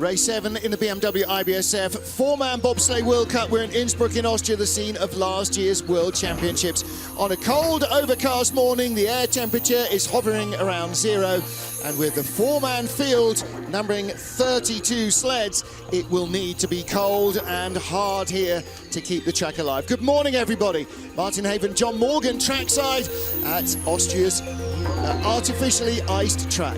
Race 7 in the BMW IBSF, four-man bobsleigh World Cup. We're in Innsbruck in Austria, the scene of last year's World Championships. On a cold, overcast morning, the air temperature is hovering around 0. And with the four-man field numbering 32 sleds, it will need to be cold and hard here to keep the track alive. Good morning, everybody. Martin Haven, John Morgan, trackside at Austria's artificially iced track.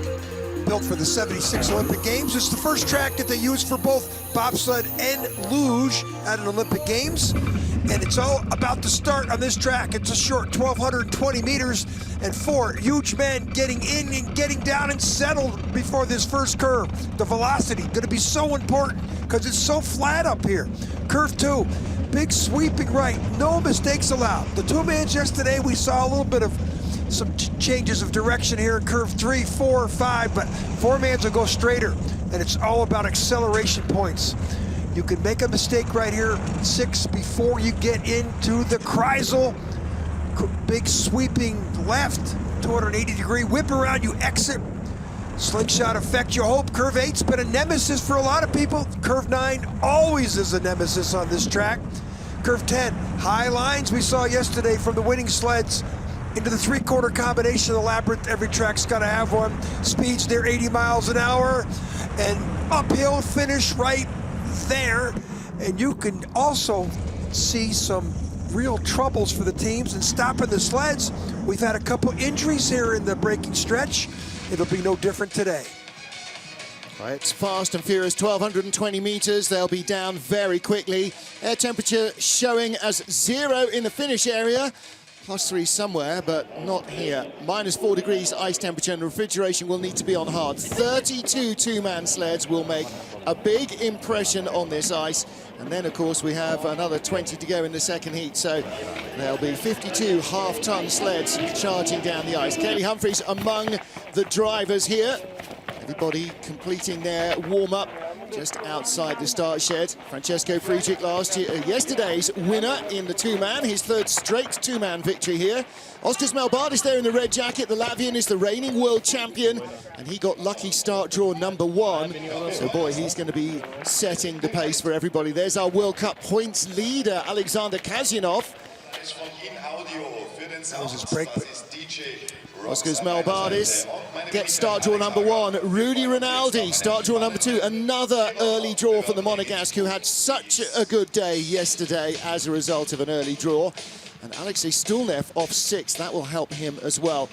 Built for the 76 Olympic Games. It's the first track that they use for both bobsled and luge at an Olympic Games. And it's all about the start on this track. It's a short 1,220 meters and four huge men getting in and getting down and settled before this first curve. The velocity gonna be so important because it's so flat up here. Curve 2, big sweeping right, no mistakes allowed. The two-mans yesterday, we saw a little bit of some changes of direction here in curve 3, 4, 5, but four-mans will go straighter, and it's all about acceleration points. You can make a mistake right here, 6, before you get into the Kreisel. Big sweeping left, 280-degree whip around, you exit. Slingshot effect, you hope. Curve 8's been a nemesis for a lot of people. Curve 9 always is a nemesis on this track. Curve 10, high lines we saw yesterday from the winning sleds into the three-quarter combination of the Labyrinth. Every track's got to have one. Speeds near 80 miles an hour, and uphill finish right there. And you can also see some real troubles for the teams in stopping the sleds. We've had a couple injuries here in the braking stretch. It'll be no different today. Right, it's fast and furious, 1,220 meters. They'll be down very quickly. Air temperature showing as 0 in the finish area. +3 somewhere, but not here. -4 degrees ice temperature, and refrigeration will need to be on hard. 32 two-man sleds will make a big impression on this ice. And then, of course, we have another 20 to go in the second heat. So there'll be 52 half-ton sleds charging down the ice. Kelly Humphries among the drivers here. Everybody completing their warm-up just outside the start shed. Francesco Friedrich yesterday's winner in the two-man, his third straight two-man victory here. Oscar Smelbardis there in the red jacket. The Latvian is the reigning world champion, and he got lucky start draw ¡1. So, boy, he's going to be setting the pace for everybody. There's our World Cup points leader, Alexander Kazyanov. That was his break. Oscar Smelbardis gets start draw #1. Rudy Rinaldi, start draw #2. Another early draw for the Monegasque, who had such a good day yesterday as a result of an early draw. And Alexei Stulnev off 6th. That will help him as well.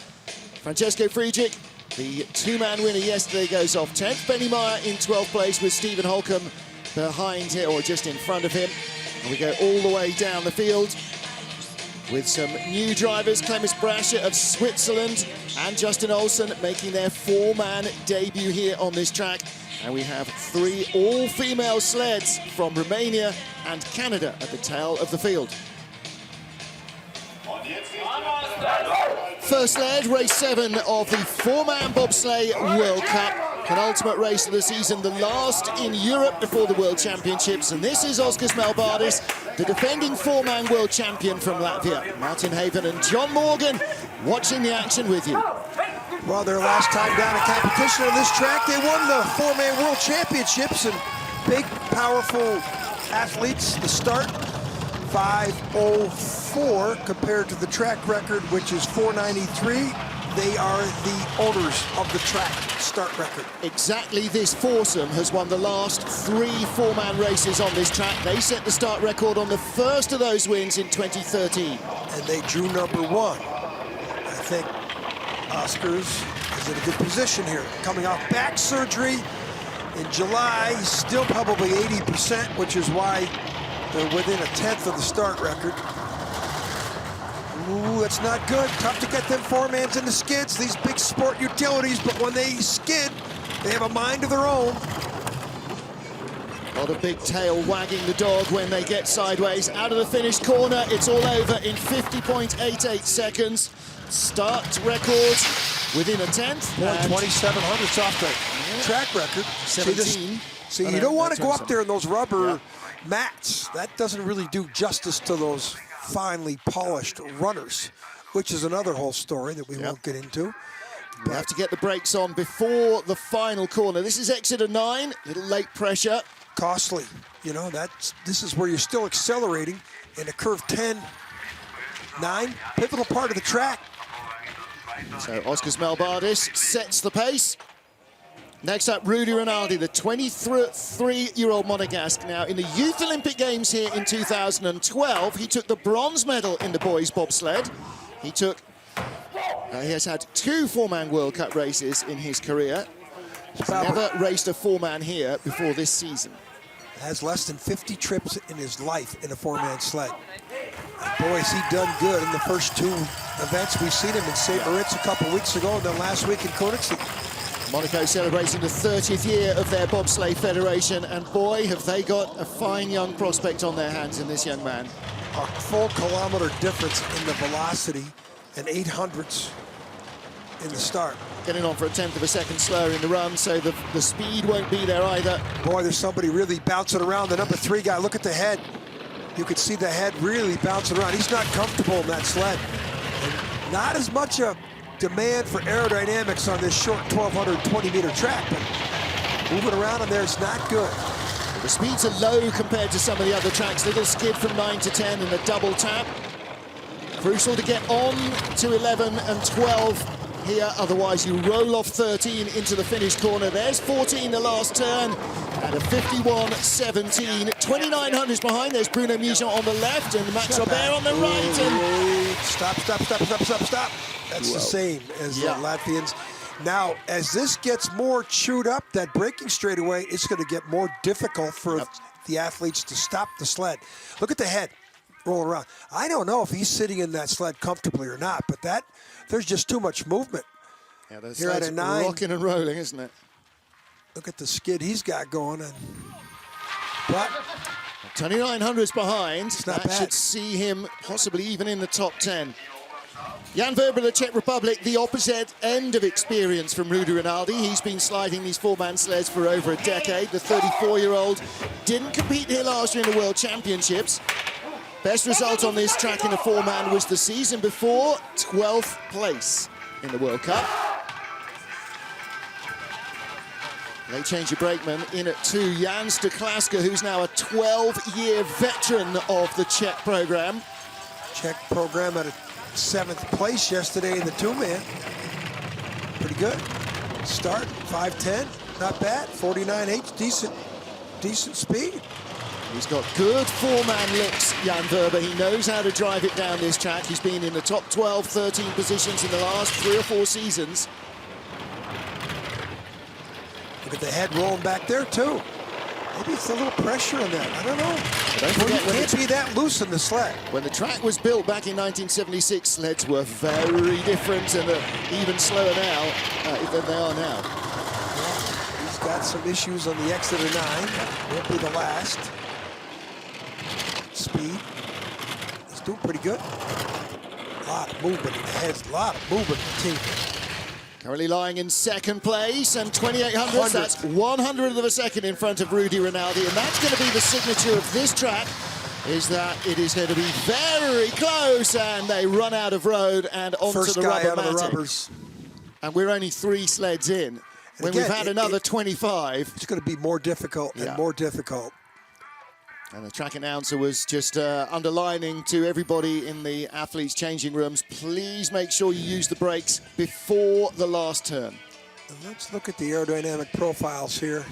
Francesco Friedrich, the two-man winner yesterday, goes off 10th. Benny Meyer in 12th place with Stephen Holcomb behind him, or just in front of him. And we go all the way down the field with some new drivers, Clemens Brasher of Switzerland and Justin Olsen making their four-man debut here on this track. And we have 3 all-female sleds from Romania and Canada at the tail of the field. First sled, race 7 of the four-man bobsleigh World Cup. Penultimate race of the season, the last in Europe before the World Championships. And this is Oscar Smelbardis, the defending four-man world champion from Latvia. Martin Haven and John Morgan watching the action with you. Well, their last time down in competition on this track, they won the four-man world championships, and big, powerful athletes. The start, 5:04 compared to the track record, which is 4:93. They are the owners of the track start record. Exactly, this foursome has won the last 3 four-man races on this track. They set the start record on the first of those wins in 2013. And they drew #1. I think Oscar's is in a good position here. Coming off back surgery in July, he's still probably 80%, which is why they're within 1/10 of the start record. Ooh, that's not good. Tough to get them four-mans in the skids, these big sport utilities, but when they skid, they have a mind of their own. A lot of big tail wagging the dog when they get sideways. Out of the finish corner, it's all over in 50.88 seconds. Start record within 1/10. 27 hundredths off the track record. 17. See, you don't want to go up there in those rubber mats. That doesn't really do justice to those finely polished runners, which is another whole story that we won't get into. We have to get the brakes on before the final corner. This is exit 9, little late pressure. Costly, you know, this is where you're still accelerating in a curve 10, 9, pivotal part of the track. So Oscar Smelbardis sets the pace. Next up, Rudy Rinaldi, the 23-year-old Monegasque. Now, in the Youth Olympic Games here in 2012, he took the bronze medal in the boys bobsled. He has had 2 four-man World Cup races in his career. He's never raced a four-man here before this season. Has less than 50 trips in his life in a four-man sled. Boy, has he done good in the first 2 events. We've seen him in St. Moritz a couple weeks ago, and then last week in Koenigsegg. Monaco celebrating the 30th year of their bobsleigh federation, and boy, have they got a fine young prospect on their hands in this young man. A full kilometer difference in the velocity and 800ths in the start. Getting on for a 1/10 of a second slower in the run, so the speed won't be there either. Boy, there's somebody really bouncing around. The number 3 guy, look at the head. You can see the head really bouncing around. He's not comfortable in that sled. And not as much a demand for aerodynamics on this short 1,220-meter track, but moving around on there is not good. The speeds are low compared to some of the other tracks. Little skid from 9 to 10 in the double tap. Crucial to get on to 11 and 12 here, otherwise you roll off 13 into the finish corner. There's 14 the last turn, and a 51.17. 2900s behind. There's Bruno Musion on the left and Max Robert on the right. And stop. That's the same as the Latvians. Now, as this gets more chewed up, that braking straightaway, it's going to get more difficult for the athletes to stop the sled. Look at the head rolling around. I don't know if he's sitting in that sled comfortably or not, but there's just too much movement. Yeah, the here at a 9, rocking and rolling, isn't it? Look at the skid he's got going, but 2900s behind. That should see him possibly even in the top 10. Jan Verber, the Czech Republic, the opposite end of experience from Rudy Rinaldi. He's been sliding these four-man sleds for over a decade. The 34-year-old didn't compete here last year in the World Championships. Best result on this track in a four-man was the season before, 12th place in the World Cup. Late changer brakeman in at 2, Jan Stoklaska, who's now a 12-year veteran of the Czech program. Czech program at a 7th place yesterday in the 2-man. Pretty good. Start, 5:10, not bad. 49.8, decent speed. He's got good four-man licks, Jan Verber. He knows how to drive it down this track. He's been in the top 12, 13 positions in the last 3 or 4 seasons. Look at the head rolling back there, too. Maybe it's a little pressure on that. I don't know. Don't forget, you can't be that loose in the sled. When the track was built back in 1976, sleds were very different and even slower now than they are now. Well, he's got some issues on the Exeter 9. Won't be the last. Speed. He's doing pretty good. A lot of movement in the heads, a lot of movement in the team. Currently lying in second place, and 2800s, that's 100th of a second in front of Rudy Rinaldi, and that's going to be the signature of this track, is that it is going to be very close, and they run out of road and onto First the guy rubber out of the matting. rubbers. And we're only 3 sleds in. When again, we've had another 25. It's going to be more difficult and more difficult. And the track announcer was just underlining to everybody in the athletes' changing rooms, please make sure you use the brakes before the last turn. And let's look at the aerodynamic profiles here.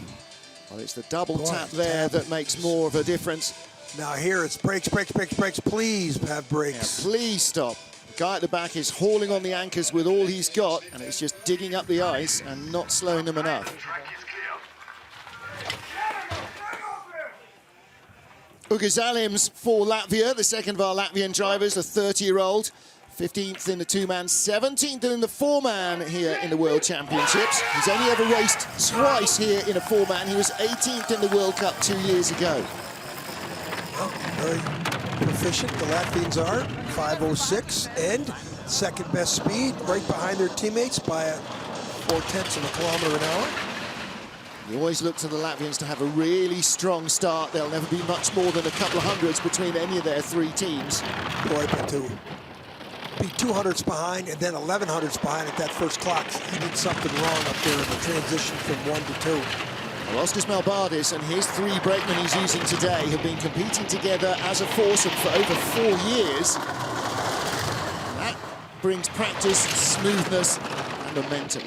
Well, it's the double tap there that makes more of a difference. Now here it's brakes. Please have brakes. Yeah, please stop. The guy at the back is hauling on the anchors with all he's got, and it's just digging up the ice and not slowing them enough. Ugo Zalims for Latvia, the second of our Latvian drivers, a 30-year-old. 15th in the 2-man, 17th in the 4-man here in the World Championships. He's only ever raced twice here in a 4-man. He was 18th in the World Cup 2 years ago. Well, very proficient, the Latvians are. 5:06 and second best speed, right behind their teammates by 0.4 of a kilometer an hour. You always look to the Latvians to have a really strong start. There'll never be much more than a couple of hundreds between any of their 3 teams. Boy, but be 200s behind and then 1100s behind at that first clock. He did something wrong up there in the transition from 1 to 2. Well, Oscar Smelbardis and his 3 brakemen he's using today have been competing together as a foursome for over 4 years. That brings practice, smoothness, and momentum.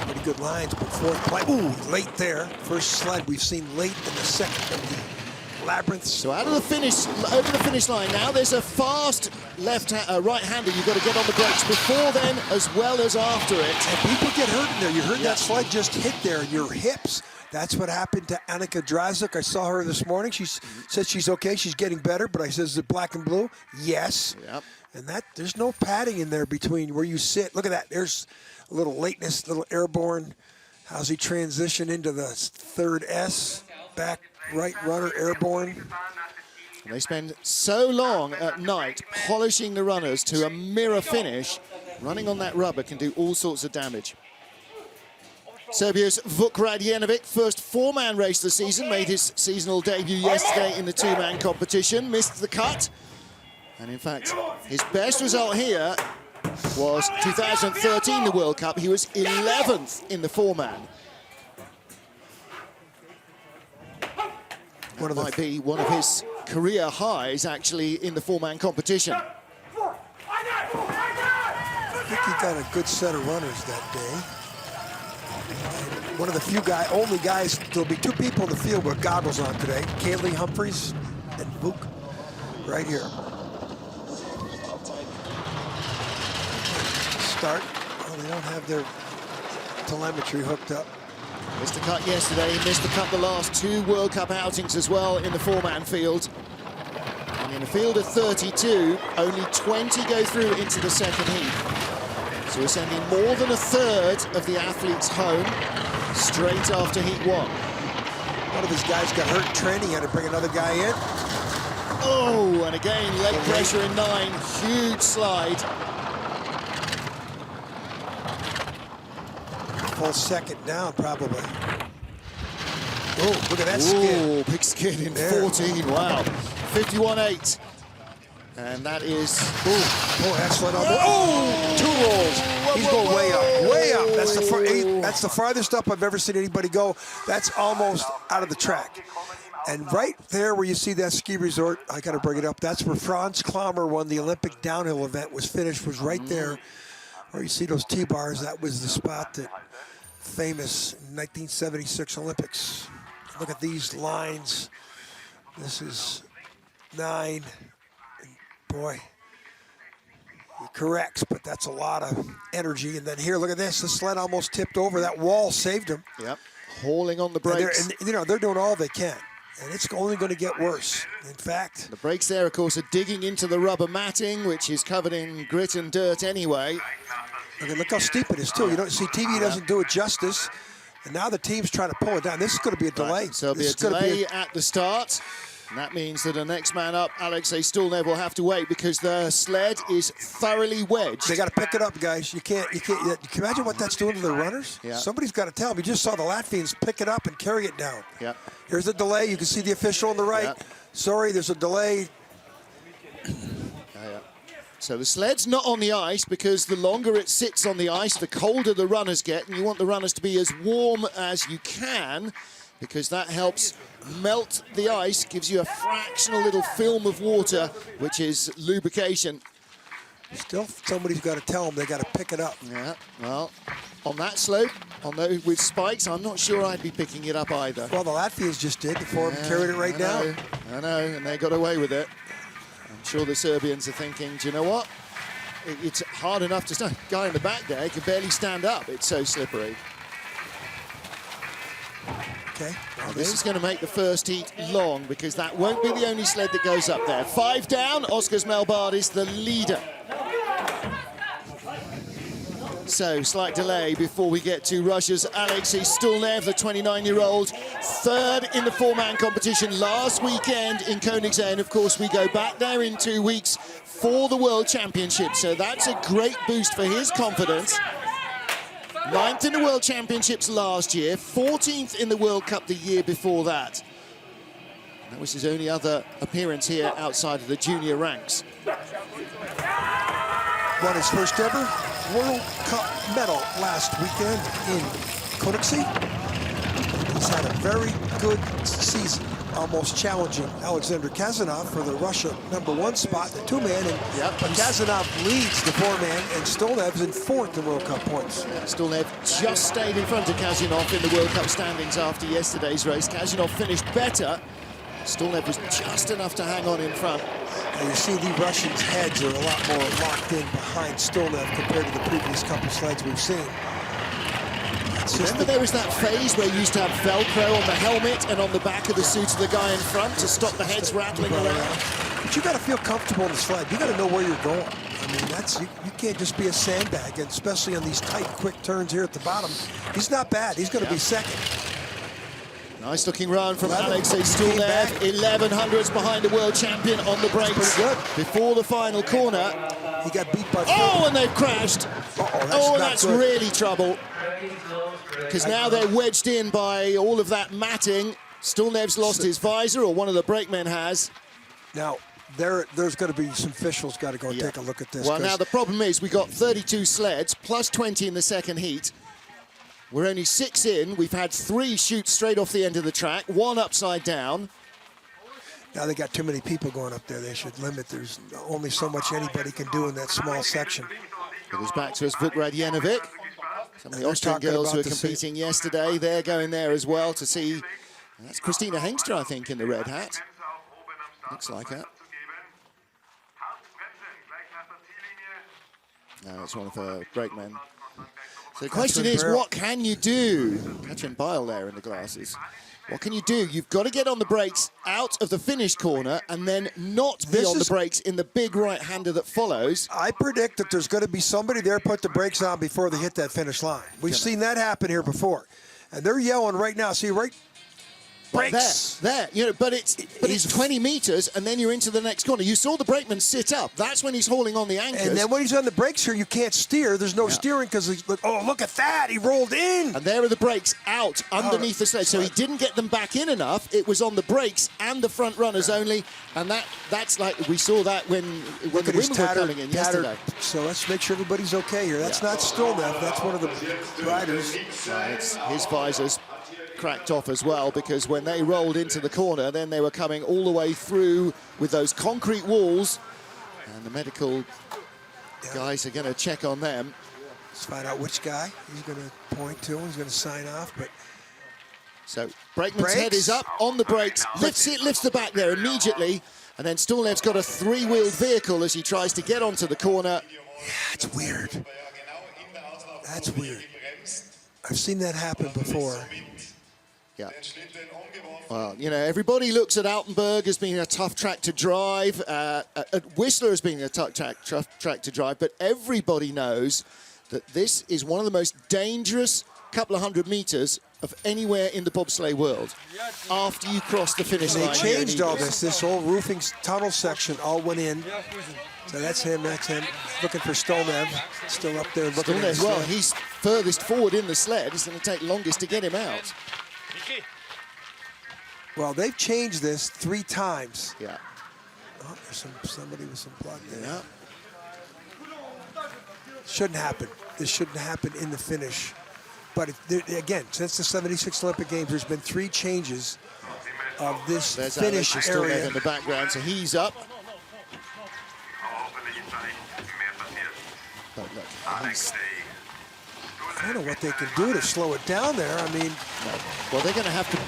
Pretty good lines, but fourth play. Ooh, late there. First sled we've seen late in the second of the Labyrinth. So out of the finish, over the finish line now, there's a fast right-hander. You've got to get on the brakes before then as well as after it. And people get hurt in there. You heard that sled just hit there, your hips. That's what happened to Annika Drazuk. I saw her this morning. She said she's okay, she's getting better, but I said, is it black and blue? Yes. Yep. And that there's no padding in there between where you sit. Look at that. There's a little lateness, little airborne. How's he transition into the third S? Back right runner, airborne. And they spend so long at night polishing the runners to a mirror finish. Running on that rubber can do all sorts of damage. Serbia's Vuk Radjenovic, first 4-man race of the season, made his seasonal debut yesterday in the 2-man competition, missed the cut. And in fact, his best result here was 2013, the World Cup. He was 11th in the 4-man. That might be one of his career highs, actually, in the 4-man competition. I think he got a good set of runners that day. One of the few only guys, there'll be 2 people in the field with goggles on today. Kaylee Humphries and Vuk, right here. Start. Well, they don't have their telemetry hooked up. Missed the cut yesterday, missed the cut the last 2 World Cup outings as well in the 4-man field. And in a field of 32, only 20 go through into the second heat. So we're sending more than a third of the athletes home straight after heat 1. One of his guys got hurt in training, he had to bring another guy in. Oh, and again, leg pressure in 9, huge slide. Full second down, probably. Oh, look at that skid. Oh, big skid in 14, wow. 51.8. And that is... Oh, that slid on. Oh, 2 rolls. He's going way up, way up. That's the farthest up I've ever seen anybody go. That's almost out of the track. And right there where you see that ski resort, I got to bring it up, that's where Franz Klammer won the Olympic downhill event, was right there where you see those T-bars. That was the spot that famous 1976 Olympics. Look at these lines. This is 9. And boy, he corrects, but that's a lot of energy. And then here, look at this. The sled almost tipped over. That wall saved him. Yep, hauling on the brakes. And you know, they're doing all they can. And it's only going to get worse. In fact, the brakes there, of course, are digging into the rubber matting, which is covered in grit and dirt anyway. Look how steep it is, too. You don't see, TV doesn't do it justice. And now the team's trying to pull it down. This is going to be a delay. Right, so there'll be a delay at the start. And that means that the next man up, Alexei Stulnev, will have to wait because the sled is thoroughly wedged. They got to pick it up, guys. You can imagine what that's doing to the runners? Yeah. Somebody's got to tell them. You just saw the Latvians pick it up and carry it down. Yeah. Here's a delay. You can see the official on the right. Yeah. Sorry, there's a delay. So the sled's not on the ice because the longer it sits on the ice, the colder the runners get, and you want the runners to be as warm as you can because that helps melt the ice, gives you a fractional little film of water, which is lubrication. Still, somebody's got to tell them they got to pick it up. Yeah, well, on that slope, on those with spikes, I'm not sure I'd be picking it up either. Well, the Latvians just did. The four of them carried it right down. I know, and they got away with it. I'm sure the Serbians are thinking, do you know what? It's hard enough to stand. Guy in the back there can barely stand up. It's so slippery. Okay. Well, this is going to make the first heat long because that won't be the only sled that goes up there. 5 down, Oscar Smelbardis, the leader. So, slight delay before we get to Russia's Alexei Stulnev, the 29-year-old, third in the 4-man competition last weekend in Koenigsegg. And of course, we go back there in 2 weeks for the World Championship. So that's a great boost for his confidence. 9th in the World Championships last year, 14th in the World Cup the year before that. That was his only other appearance here outside of the junior ranks. Won his first ever World Cup medal last weekend in Königssee. He's had a very good season, almost challenging Alexander Kazanov for the Russia #1 spot, the two-man. And Kazanov leads the four-man, and Stolnev's in 4th in World Cup points. Stolnev just stayed in front of Kazanov in the World Cup standings after yesterday's race. Kazanov finished better. Stolnev was just enough to hang on in front. Now you see the Russians' heads are a lot more locked in behind Stolnev compared to the previous couple sleds we've seen. Remember there was that phase where you used to have Velcro on the helmet and on the back of the suit of the guy in front to stop the heads rattling around? But you got to feel comfortable in the sled. You got to know where you're going. I mean, you can't just be a sandbag, and especially on these tight, quick turns here at the bottom. He's not bad. He's going to be second. Nice looking run from Alexei Stolnev. 1100s behind the world champion on the brakes. Good. Before the final corner. He got beat by... Oh, and they've crashed. That's really trouble. Because now they're wedged in by all of that matting. Stolnev's lost his visor, or one of the brakemen has. Now, there's going to be some officials got to go and take a look at this. Well, now the problem is we got 32 sleds, plus 20 in the second heat. We're only 6 in. We've had 3 shoots straight off the end of the track, 1 upside down. Now they got too many people going up there. They should limit. There's only so much anybody can do in that small section. It goes back to us, Vukrad-Jenovic. Some of the Austrian girls who were competing yesterday, they're going there as well to see. That's Christina Hengster, I think, in the red hat. Looks like her. No, it's one of her brakemen. So the question is, what can you do? Katrin Beil there in the glasses. What can you do? You've got to get on the brakes out of the finish corner and then not be on the brakes in the big right-hander that follows. I predict that there's going to be somebody there put the brakes on before they hit that finish line. We've seen that happen here before. And they're yelling right now. See, right? Brakes. There. You know, but it's 20 meters, and then you're into the next corner. You saw the brakeman sit up. That's when he's hauling on the anchors. And then when he's on the brakes here, you can't steer. There's no steering because he's like, oh, look at that. He rolled in. And there are the brakes out underneath the sled. So he didn't get them back in enough. It was on the brakes and the front runners only. And that's like, we saw that when the women were coming in yesterday. So let's make sure everybody's okay here. That's not Stolnev. That's one of the riders. It's his visors cracked off as well, because when they rolled into the corner, then they were coming all the way through with those concrete walls, and the medical guys are going to check on them. Let's find out which guy he's going to point to. He's going to sign off. But so brakeman's head is up on the brakes, lifts the back there immediately, and then Stolnev's got a 3-wheeled vehicle as he tries to get onto the corner. Yeah, it's weird. That's weird. I've seen that happen before. Yeah. Well, you know, everybody looks at Altenburg as being a tough track to drive, at Whistler as being a tough track to drive, but everybody knows that this is one of the most dangerous couple of 100 meters of anywhere in the bobsleigh world after you cross the finish line. They changed all this. This whole roofing tunnel section all went in. So that's him, looking for Stolnev, still up there looking at Stolnev, well, he's furthest forward in the sled. It's going to take longest to get him out. Well, they've changed this 3 times. Yeah. Oh, there's somebody with some plug there. Yeah. Shouldn't happen. This shouldn't happen in the finish. But again, since the 76 Olympic Games, there's been 3 changes of this finish area. In the background, so he's up. But look, I don't know what they can do to slow it down there. I mean, well, they're going to have to.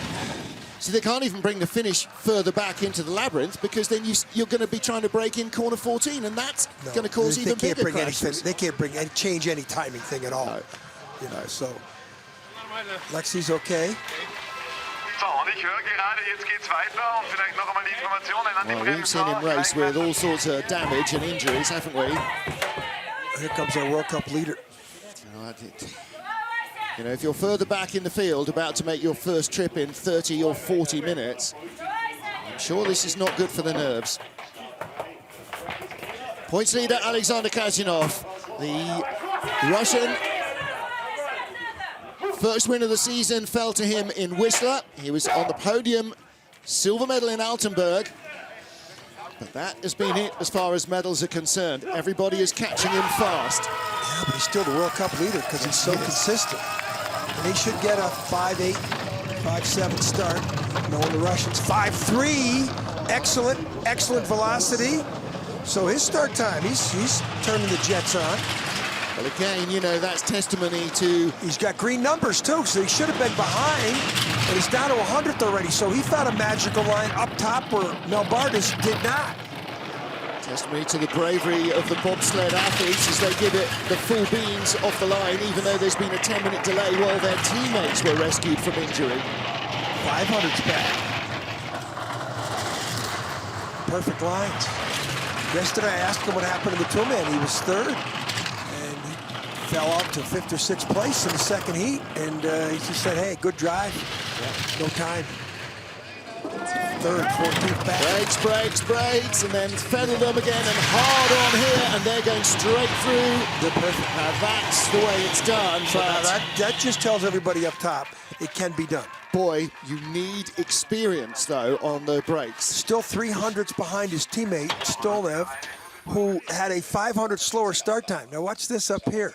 See, they can't even bring the finish further back into the Labyrinth, because then you're going to be trying to break in corner 14, and that's going to cause even bigger crashes. They can't change any timing thing at all. No. You know, so Lexi's okay. Well, we've seen him race with all sorts of damage and injuries, haven't we? Here comes our World Cup leader. You know, if you're further back in the field, about to make your first trip in 30 or 40 minutes, I'm sure this is not good for the nerves. Points leader Alexander Kazanov, the Russian. First win of the season fell to him in Whistler. He was on the podium Silver medal in Altenburg. But that has been it as far as medals are concerned. Everybody is catching him fast. Yeah, but he's still the World Cup leader because he's so consistent. And he should get a 5.8, 5.7 start. Knowing the Russians, 5.3. Excellent velocity. So his start time, he's turning the jets on. Well, again, you know, that's testimony to... He's got green numbers, too, so he should have been behind. And he's down to 100th already, so he found a magical line up top where Melbardis did not. Testimony to the bravery of the bobsled athletes as they give it the full beans off the line, even though there's been a 10-minute delay while their teammates were rescued from injury. 500's back. Perfect lines. Yesterday, I asked him what happened to the two-man. He was third, and he fell out to 5th or 6th place in the second heat, and he just said, hey, good drive. Yeah. No time. Third, 14th back. Brakes, and then feather them again, and hard on here, and they're going straight through. They're perfect. Now, that's the way it's done. So but that just tells everybody up top it can be done. Boy, you need experience, though, on the brakes. Still 300ths behind his teammate, Stolev, who had a 500 slower start time. Now watch this up here.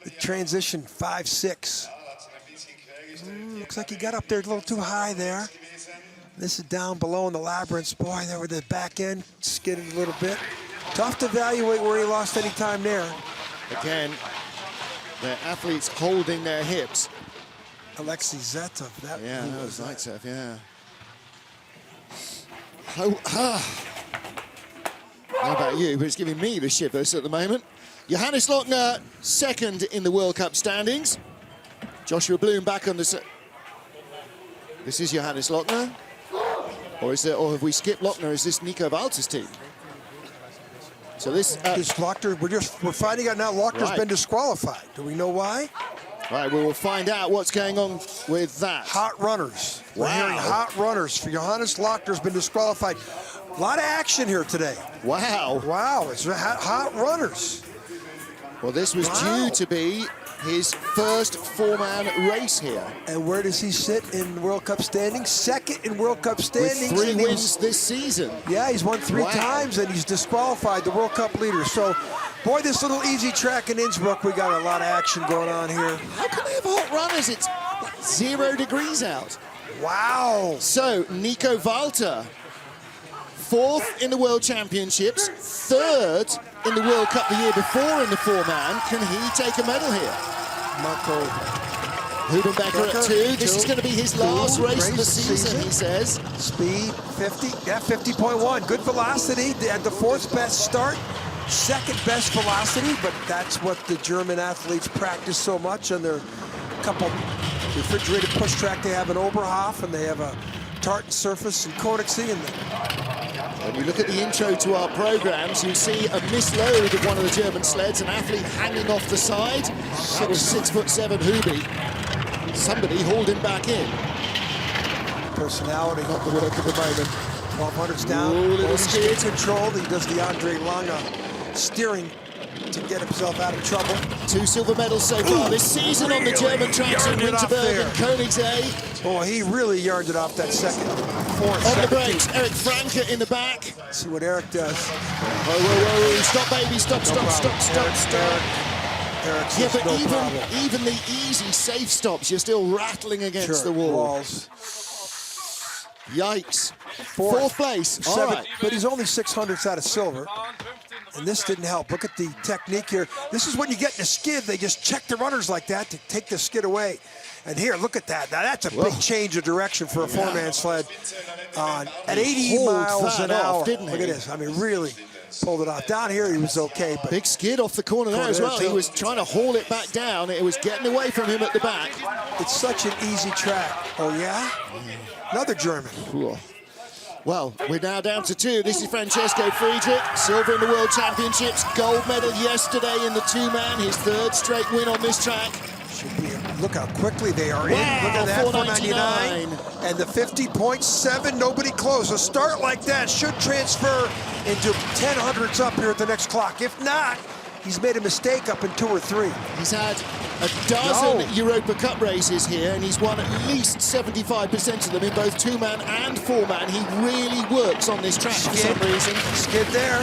The transition, 5.6. Looks like he got up there a little too high there. This is down below in the Labyrinth. Boy, there were the back end skidded a little bit. Tough to evaluate where he lost any time there. Again, the athletes holding their hips. Alexei Zetov. That was Zaitsev, yeah. How about you? But it's giving me the shivers at the moment. Johannes Lochner, second in the World Cup standings. Joshua Bloom back on the... This is Johannes Lochner. Or have we skipped Lochner? Is this Nico Walter's team? So this... Is Lochner, we're finding out now Lochner's been disqualified. Do we know why? Right, we will find out what's going on with that. Hot runners. Wow. We're hearing hot runners. For Johannes Lochner's been disqualified. A lot of action here today. Wow. Wow, it's hot runners. Well, this was due to be his first four-man race here. And where does he sit in World Cup standings? Second in World Cup standings. With 3 wins this season. Yeah, he's won 3 times, and he's disqualified, the World Cup leader. So, boy, this little easy track in Innsbruck, we got a lot of action going on here. How can they have hot runners? It's 0 degrees out. Wow. So, Nico Walter, 4th in the World Championships, 3rd in the World Cup the year before in the four-man. Can he take a medal here? Marco Hubenbecker at 2. This is going to be his last race of the season, he says. Speed, 50. Yeah, 50.1. Good velocity. They had the 4th best start. 2nd best velocity, but that's what the German athletes practice so much on their couple refrigerated push track. They have an Oberhof, and they have a tartan surface in Königssee. When you look at the intro to our programs, you see a misload of one of the German sleds, an athlete hanging off the side. That was 6'7" Hubi. Somebody hauled him back in. Personality. Not the work of the moment. 1200's down. Little speed controlled. He does the Andre Lange steering to get himself out of trouble. 2 silver medals so far this season on the German tracks in Winterberg and Königssee. Oh, he really yarned it off that 4th. On the brakes, Eric Franke in the back. Let's see what Eric does. Whoa. Stop, baby. Stop. Eric Yeah, but even the easy, safe stops, you're still rattling against the wall. Walls. Yikes. 4th place. All right. But he's only 600ths out of silver. And this didn't help. Look at the technique here. This is when you get in a skid, they just check the runners like that to take the skid away. And here, look at that. Now that's a big change of direction for a four-man sled at 80 miles an hour. Look at this. I mean, really pulled it off. Down here, he was okay. But big skid off the corner there as well. He was trying to haul it back down. It was getting away from him at the back. It's such an easy track. Oh, yeah? Another German. Cool. Well, we're now down to 2. This is Francesco Friedrich, silver in the World Championships, gold medal yesterday in the 2-man, his 3rd straight win on this track. Should be. Look how quickly they are in. Look at that, 499. And the 50.7, nobody close. A start like that should transfer into 10 hundredths up here at the next clock. If not, he's made a mistake up in 2 or 3. He's had a dozen Europa Cup races here, and he's won at least 75% of them in both 2-man and 4-man. He really works on this track for some reason. Skid there.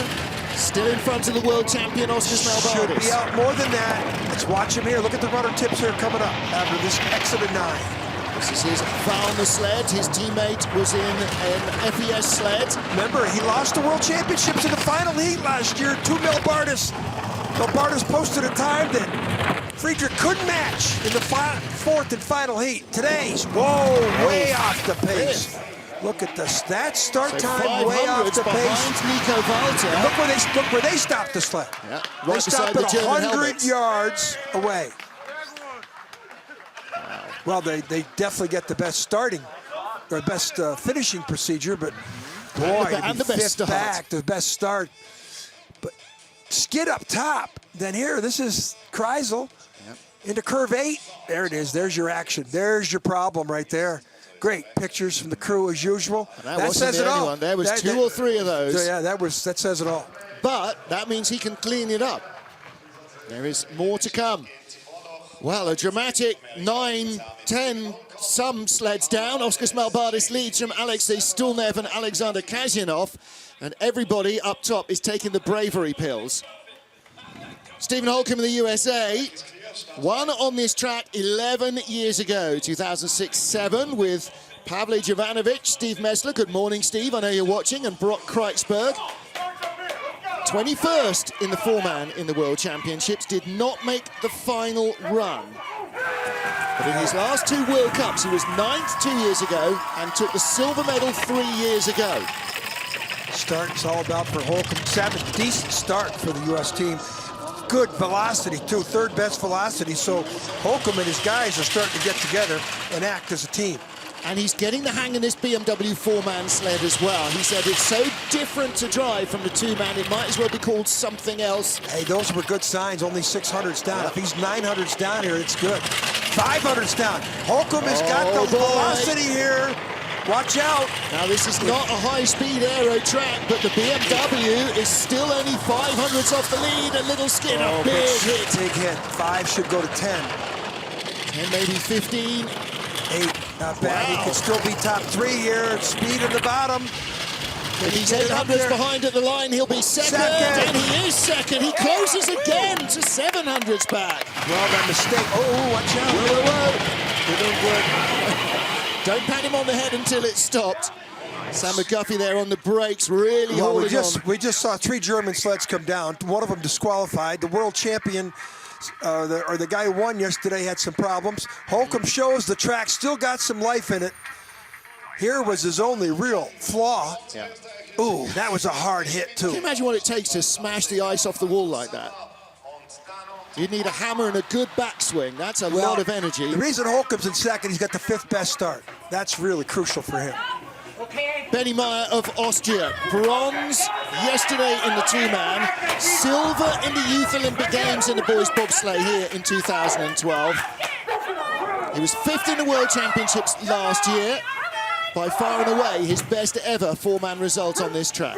Still in front of the world champion, Oscar Smelbardis. Should be out more than that. Let's watch him here. Look at the runner tips here coming up after this exit of 9. This is his Valner sled. His teammate was in an FES sled. Remember, he lost the World Championships in the final heat last year to Melbardis. Melbardis posted a time that Friedrich couldn't match in the 4th and final heat. Today's, way off the pace. Look at this. That start time way off the pace. Nico Walter. Look where they stopped the sled. Yeah, right they stopped beside it the 100 yards away. Well, they definitely get the best starting, or best finishing procedure, but boy, and the best start. Back, the best start. But skid up top. Then here, this is Kreisel into curve 8. There it is. There's your action. There's your problem right there. Great pictures from the crew as usual. That says it all. There was 2 or 3 of those. So yeah, that says it all. But that means he can clean it up. There is more to come. Well, a dramatic 9, 10, some sleds down. Oscar Smelbardis leads from Alexei Stulnev and Alexander Kazyanov. And everybody up top is taking the bravery pills. Stephen Holcomb in the USA won on this track 11 years ago, 2006-7, with Pavle Jovanovic, Steve Messler. Good morning, Steve. I know you're watching. And Brock Kreitzberg. 21st in the 4-man in the World Championships, did not make the final run. But in his last 2 World Cups, he was 9th 2 years ago and took the silver medal 3 years ago. Start's all about for Holcomb. 7th, decent start for the U.S. team. Good velocity, too, 3rd best velocity. So Holcomb and his guys are starting to get together and act as a team. And he's getting the hang of this BMW 4-man sled as well. He said it's so different to drive from the 2-man, it might as well be called something else. Hey, those were good signs, only 600s down. If he's 900s down here, it's good. 500s down. Holcomb has got the velocity here. Watch out. Now, this is not a high-speed aero track, but the BMW is still only 500s off the lead. A little skid, a big hit. Big hit. 5 should go to 10. 10, maybe 15. 8, not bad. Wow. He could still be top 3 here. Speed at the bottom. If he's 800s behind at the line, he'll be second. And he is second. He closes again to 700s back. Well, that mistake. Oh, watch out. Whoa. You're doing good. Don't pat him on the head until it's stopped. Sam McGuffey there on the brakes, really holding on. We just saw 3 German sleds come down. One of them disqualified. The world champion, or the guy who won yesterday, had some problems. Holcomb shows the track still got some life in it. Here was his only real flaw. Yeah. Ooh, that was a hard hit, too. Can you imagine what it takes to smash the ice off the wall like that? You'd need a hammer and a good backswing. That's a lot of energy. The reason Holcomb's in second, he's got the 5th best start. That's really crucial for him. Benny Meyer of Austria, bronze yesterday in the 2-man, silver in the Youth Olympic Games in the boys bobsleigh here in 2012. He was 5th in the World Championships last year, by far and away his best ever 4-man result on this track.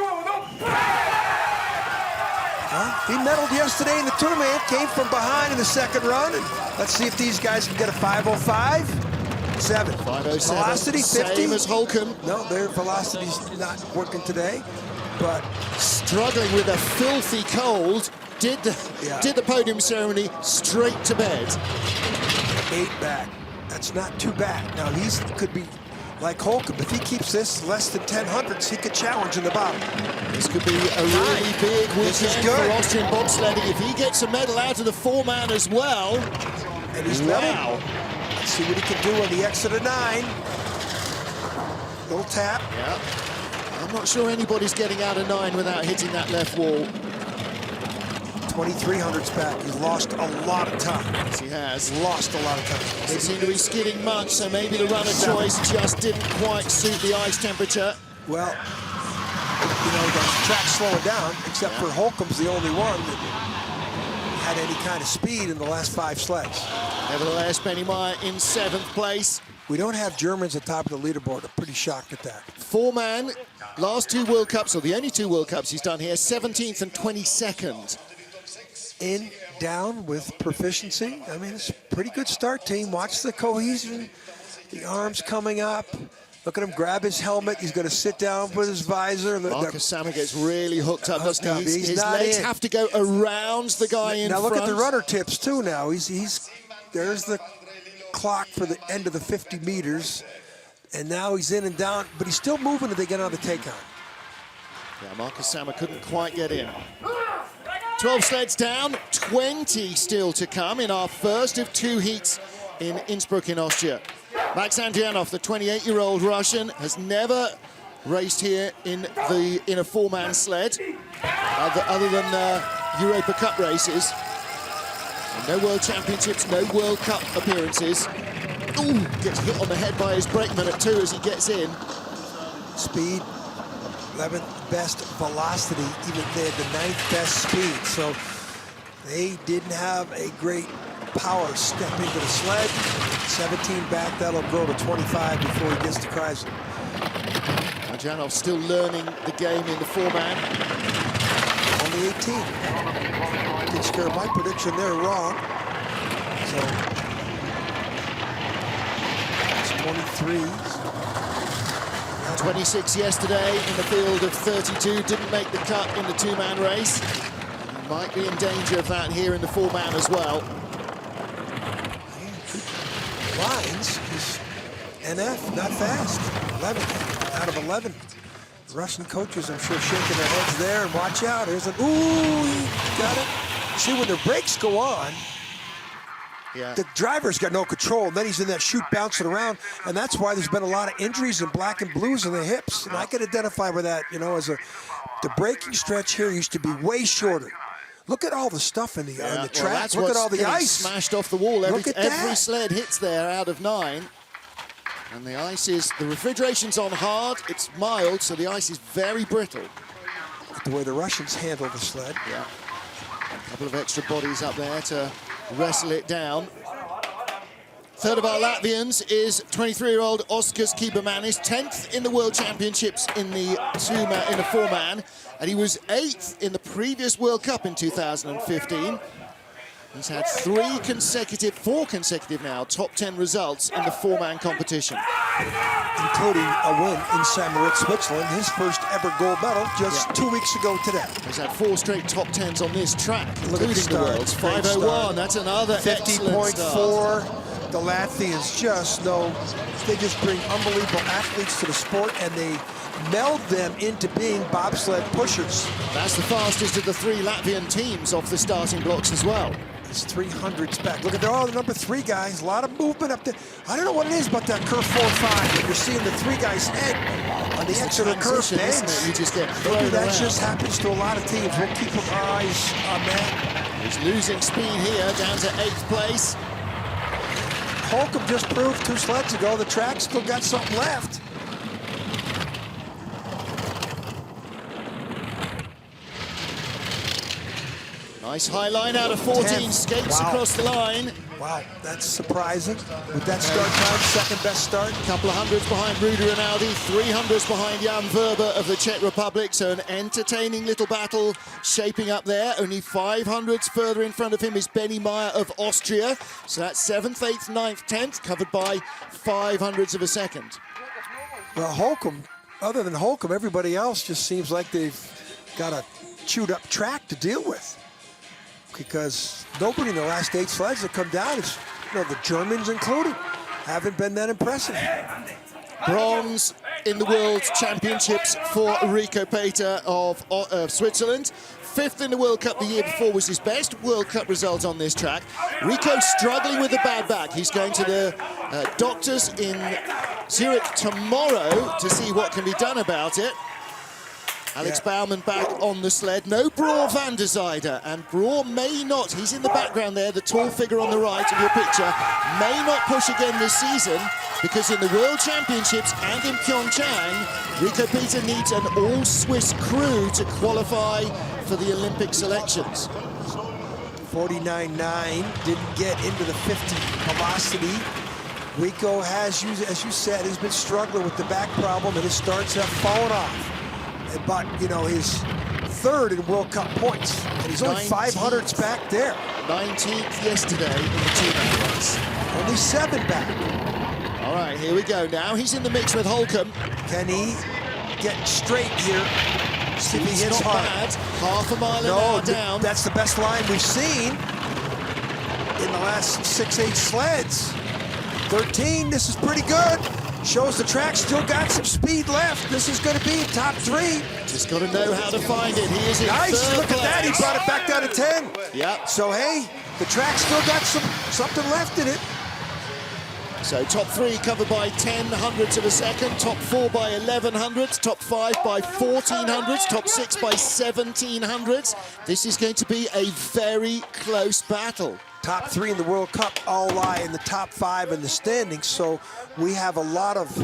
He medaled yesterday in the 2-man, came from behind in the 2nd run. And let's see if these guys can get a 505. 7. 507. Velocity 50. Same as Holcomb. No, their velocity's not working today, but struggling with a filthy cold. Did the podium ceremony straight to bed. 8 back. That's not too bad. Now he could be like Holcomb. If he keeps this less than 10 hundredths, he could challenge in the bottom. This could be a really big weekend for Austrian bobsledding if he gets a medal out of the 4-man as well. And he's level. Let's see what he can do on the exit of 9. Little tap. Yeah. I'm not sure anybody's getting out of 9 without hitting that left wall. 2300s back. He's lost a lot of time. Yes, he has. Lost a lot of time. Doesn't seem to be skidding much, so maybe the runner choice just didn't quite suit the ice temperature. Well, you know, the track's slowing down, except for Holcomb's the only one that had any kind of speed in the last 5 sleds. Nevertheless, Benny Meyer in 7th place. We don't have Germans at the top of the leaderboard. I'm pretty shocked at that. 4-man, last 2 World Cups, or the only 2 World Cups he's done here, 17th and 22nd. in, down with proficiency. I mean, it's a pretty good start, team. Watch the cohesion, the arms coming up. Look at him grab his helmet. He's going to sit down with his visor. Marcus Sammer gets really hooked up, doesn't he? His legs in. have to go around the guy in front. Now look at the rudder tips too now. There's the clock for the end of the 50 meters. And now he's in and down, but he's still moving as they get on the takeout. Yeah, Marcus Sammer couldn't quite get in. 12 sleds down, 20 still to come in our first of 2 heats in Innsbruck in Austria. Max Andrianov, the 28-year-old Russian, has never raced here in a 4-man sled, other than Europa Cup races. No World Championships, no World Cup appearances. Ooh, gets hit on the head by his brakeman at 2 as he gets in. Speed, 11th best velocity, even they had the 9th best speed. So they didn't have a great power step into the sled. 17 back, that'll grow to 25 before he gets to Kreisel. Andrianov still learning the game in the 4-man. Only 18. Did scare my prediction there wrong. So it's 23. 26 yesterday in the field of 32, didn't make the cut in the 2-man race. He might be in danger of that here in the 4-man as well. Lines is NF, not fast. 11 out of 11. Russian coaches, I'm sure, shaking their heads there. And watch out. Here's an, ooh, he got it. See, when the brakes go on, yeah, the driver's got no control, and then he's in that chute bouncing around, and that's why there's been a lot of injuries in black and blues in the hips. And I can identify with that, you know, the braking stretch here used to be way shorter. Look at all the stuff in the track. Well, look at all the ice. Smashed off the wall. Every that. sled hits there out of 9. And the ice is, the refrigeration's on hard, it's mild, so the ice is very brittle. The way the Russians handle the sled. Yeah. A couple of extra bodies up there to wrestle it down. Third of our Latvians is 23-year-old Oskars Kibamanis, 10th in the World Championships in the 4-man, and he was 8th in the previous World Cup in 2015. He's had 4 consecutive now, top 10 results in the 4-man competition. Including a win in Saint-Moritz, Switzerland, his first ever gold medal just 2 weeks ago today. He's had 4 straight top 10s on this track, including the world's 5:01. 5:01. That's another 50.4. The Latvians just know, they just bring unbelievable athletes to the sport, and they meld them into being bobsled pushers. That's the fastest of the 3 Latvian teams off the starting blocks as well. It's 300s back. Look at the number 3 guys. A lot of movement up there. I don't know what it is about that curve 4-5. You're seeing the 3 guys head on the exit of the curve bends. You just get maybe that just happens to a lot of teams. We'll keep our eyes on that. He's losing speed here, down to 8th place. Holcomb just proved 2 sleds ago the track still got something left. Nice high line out of 14, skates across the line. Wow, that's surprising. With that start time, second best start. A couple of hundreds behind Rudy Rinaldi, 300s behind Jan Verber of the Czech Republic, so an entertaining little battle shaping up there. Only 500s further in front of him is Benny Meyer of Austria. So that's 7th, 8th, 9th, 10th, covered by 500ths of a second. Well, Holcomb, other than Holcomb, everybody else just seems like they've got a chewed up track to deal with. Because nobody in the last 8 sleds that come down, is, the Germans included, haven't been that impressive. Bronze in the World Championships for Rico Peter of Switzerland. 5th in the World Cup the year before was his best World Cup result on this track. Rico struggling with the bad back. He's going to the doctors in Zurich tomorrow to see what can be done about it. Alex Baumann back on the sled. No Broer van der Zijde, and Broer may not, he's in the background there, the tall figure on the right of your picture, may not push again this season, because in the World Championships and in Pyeongchang, Rico Peter needs an all-Swiss crew to qualify for the Olympic selections. 49.9, didn't get into the 50 velocity. Rico has, as you said, has been struggling with the back problem, and his starts have fallen off. But, his third in World Cup points, and he's only 500s back there. 19th yesterday in the two-man race. Only 7 back. All right, here we go. Now he's in the mix with Holcomb. Can he get straight here? See if he hits not hard. bad. Half a mile an hour down. That's the best line we've seen in the last 6-8 sleds. 13, this is pretty good. Shows the track still got some speed left. This is going to be top 3. Just got to know how to find it. He is in nice, third look at that. He place. brought it back down to 10. Yeah. So, hey, the track still got something left in it. So top 3 covered by 0.10 of a second, top 4 by 1100s, top 5 by 1400s, top 6 by 1700s. This is going to be a very close battle. Top 3 in the World Cup all lie in the top 5 in the standings, so we have a lot of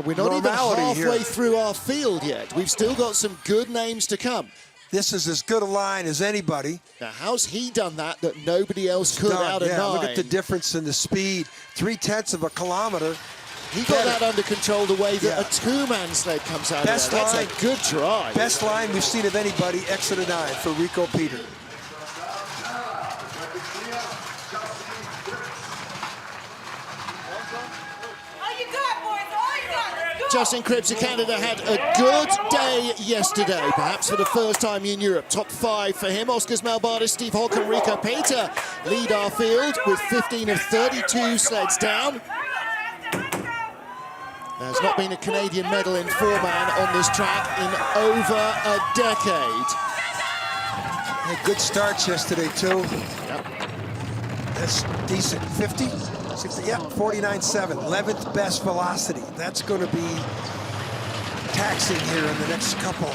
We're not even halfway here. through our field yet. We've still got some good names to come. This is as good a line as anybody. Now, how's he done that nobody else could out of 9? Look at the difference in the speed. 0.3 of a kilometer. He got that under control the way that a two-man sled comes out of there. That's a good drive. Best line we've seen of anybody, exit of 9 for Rico Peter. Justin Cripps of Canada had a good day yesterday, perhaps for the first time in Europe. Top 5 for him. Oscars Malbardis, Steve Holcomb, Rico Peter lead our field with 15 of 32 sleds down. There's not been a Canadian medal in 4-man on this track in over a decade. Hey, good starts yesterday, too. Yep. That's decent. 50? 60, yeah, 49.7. 11th best velocity. That's going to be taxing here in the next couple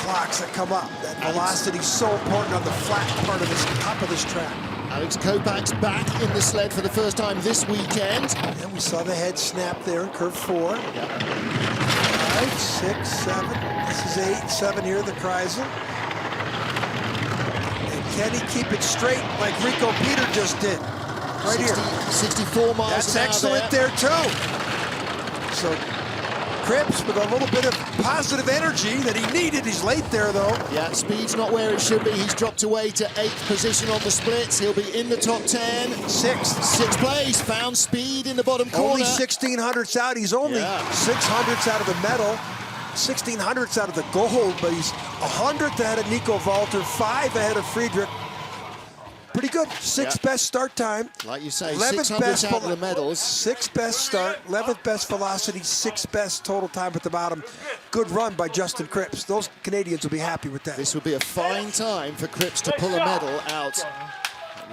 clocks that come up. That velocity is so important on the flat part of this top of this track. Alex Kopac's back in the sled for the first time this weekend. And we saw the head snap there in curve 4. Yep. 5, 6, 7. This is 8, 7 here, the Kreisel. And can he keep it straight like Rico Peter just did? Right 60, here. 64 miles That's an hour excellent there too. So Cripps with a little bit of positive energy that he needed. He's late there though. Yeah, speed's not where it should be. He's dropped away to 8th position on the splits. He'll be in the top 10. 6th place. Found speed in the bottom corner. Only 1600ths out. He's only 600ths out of the medal. 1600ths out of the gold, but he's 100th ahead of Nico Walter, 5 ahead of Friedrich. Pretty good. 6th best start time. Like you say, 11th 600 best out of the medals. 6th best start, 11th best velocity, 6th best total time at the bottom. Good run by Justin Cripps. Those Canadians will be happy with that. This would be a fine time for Cripps to pull a medal out.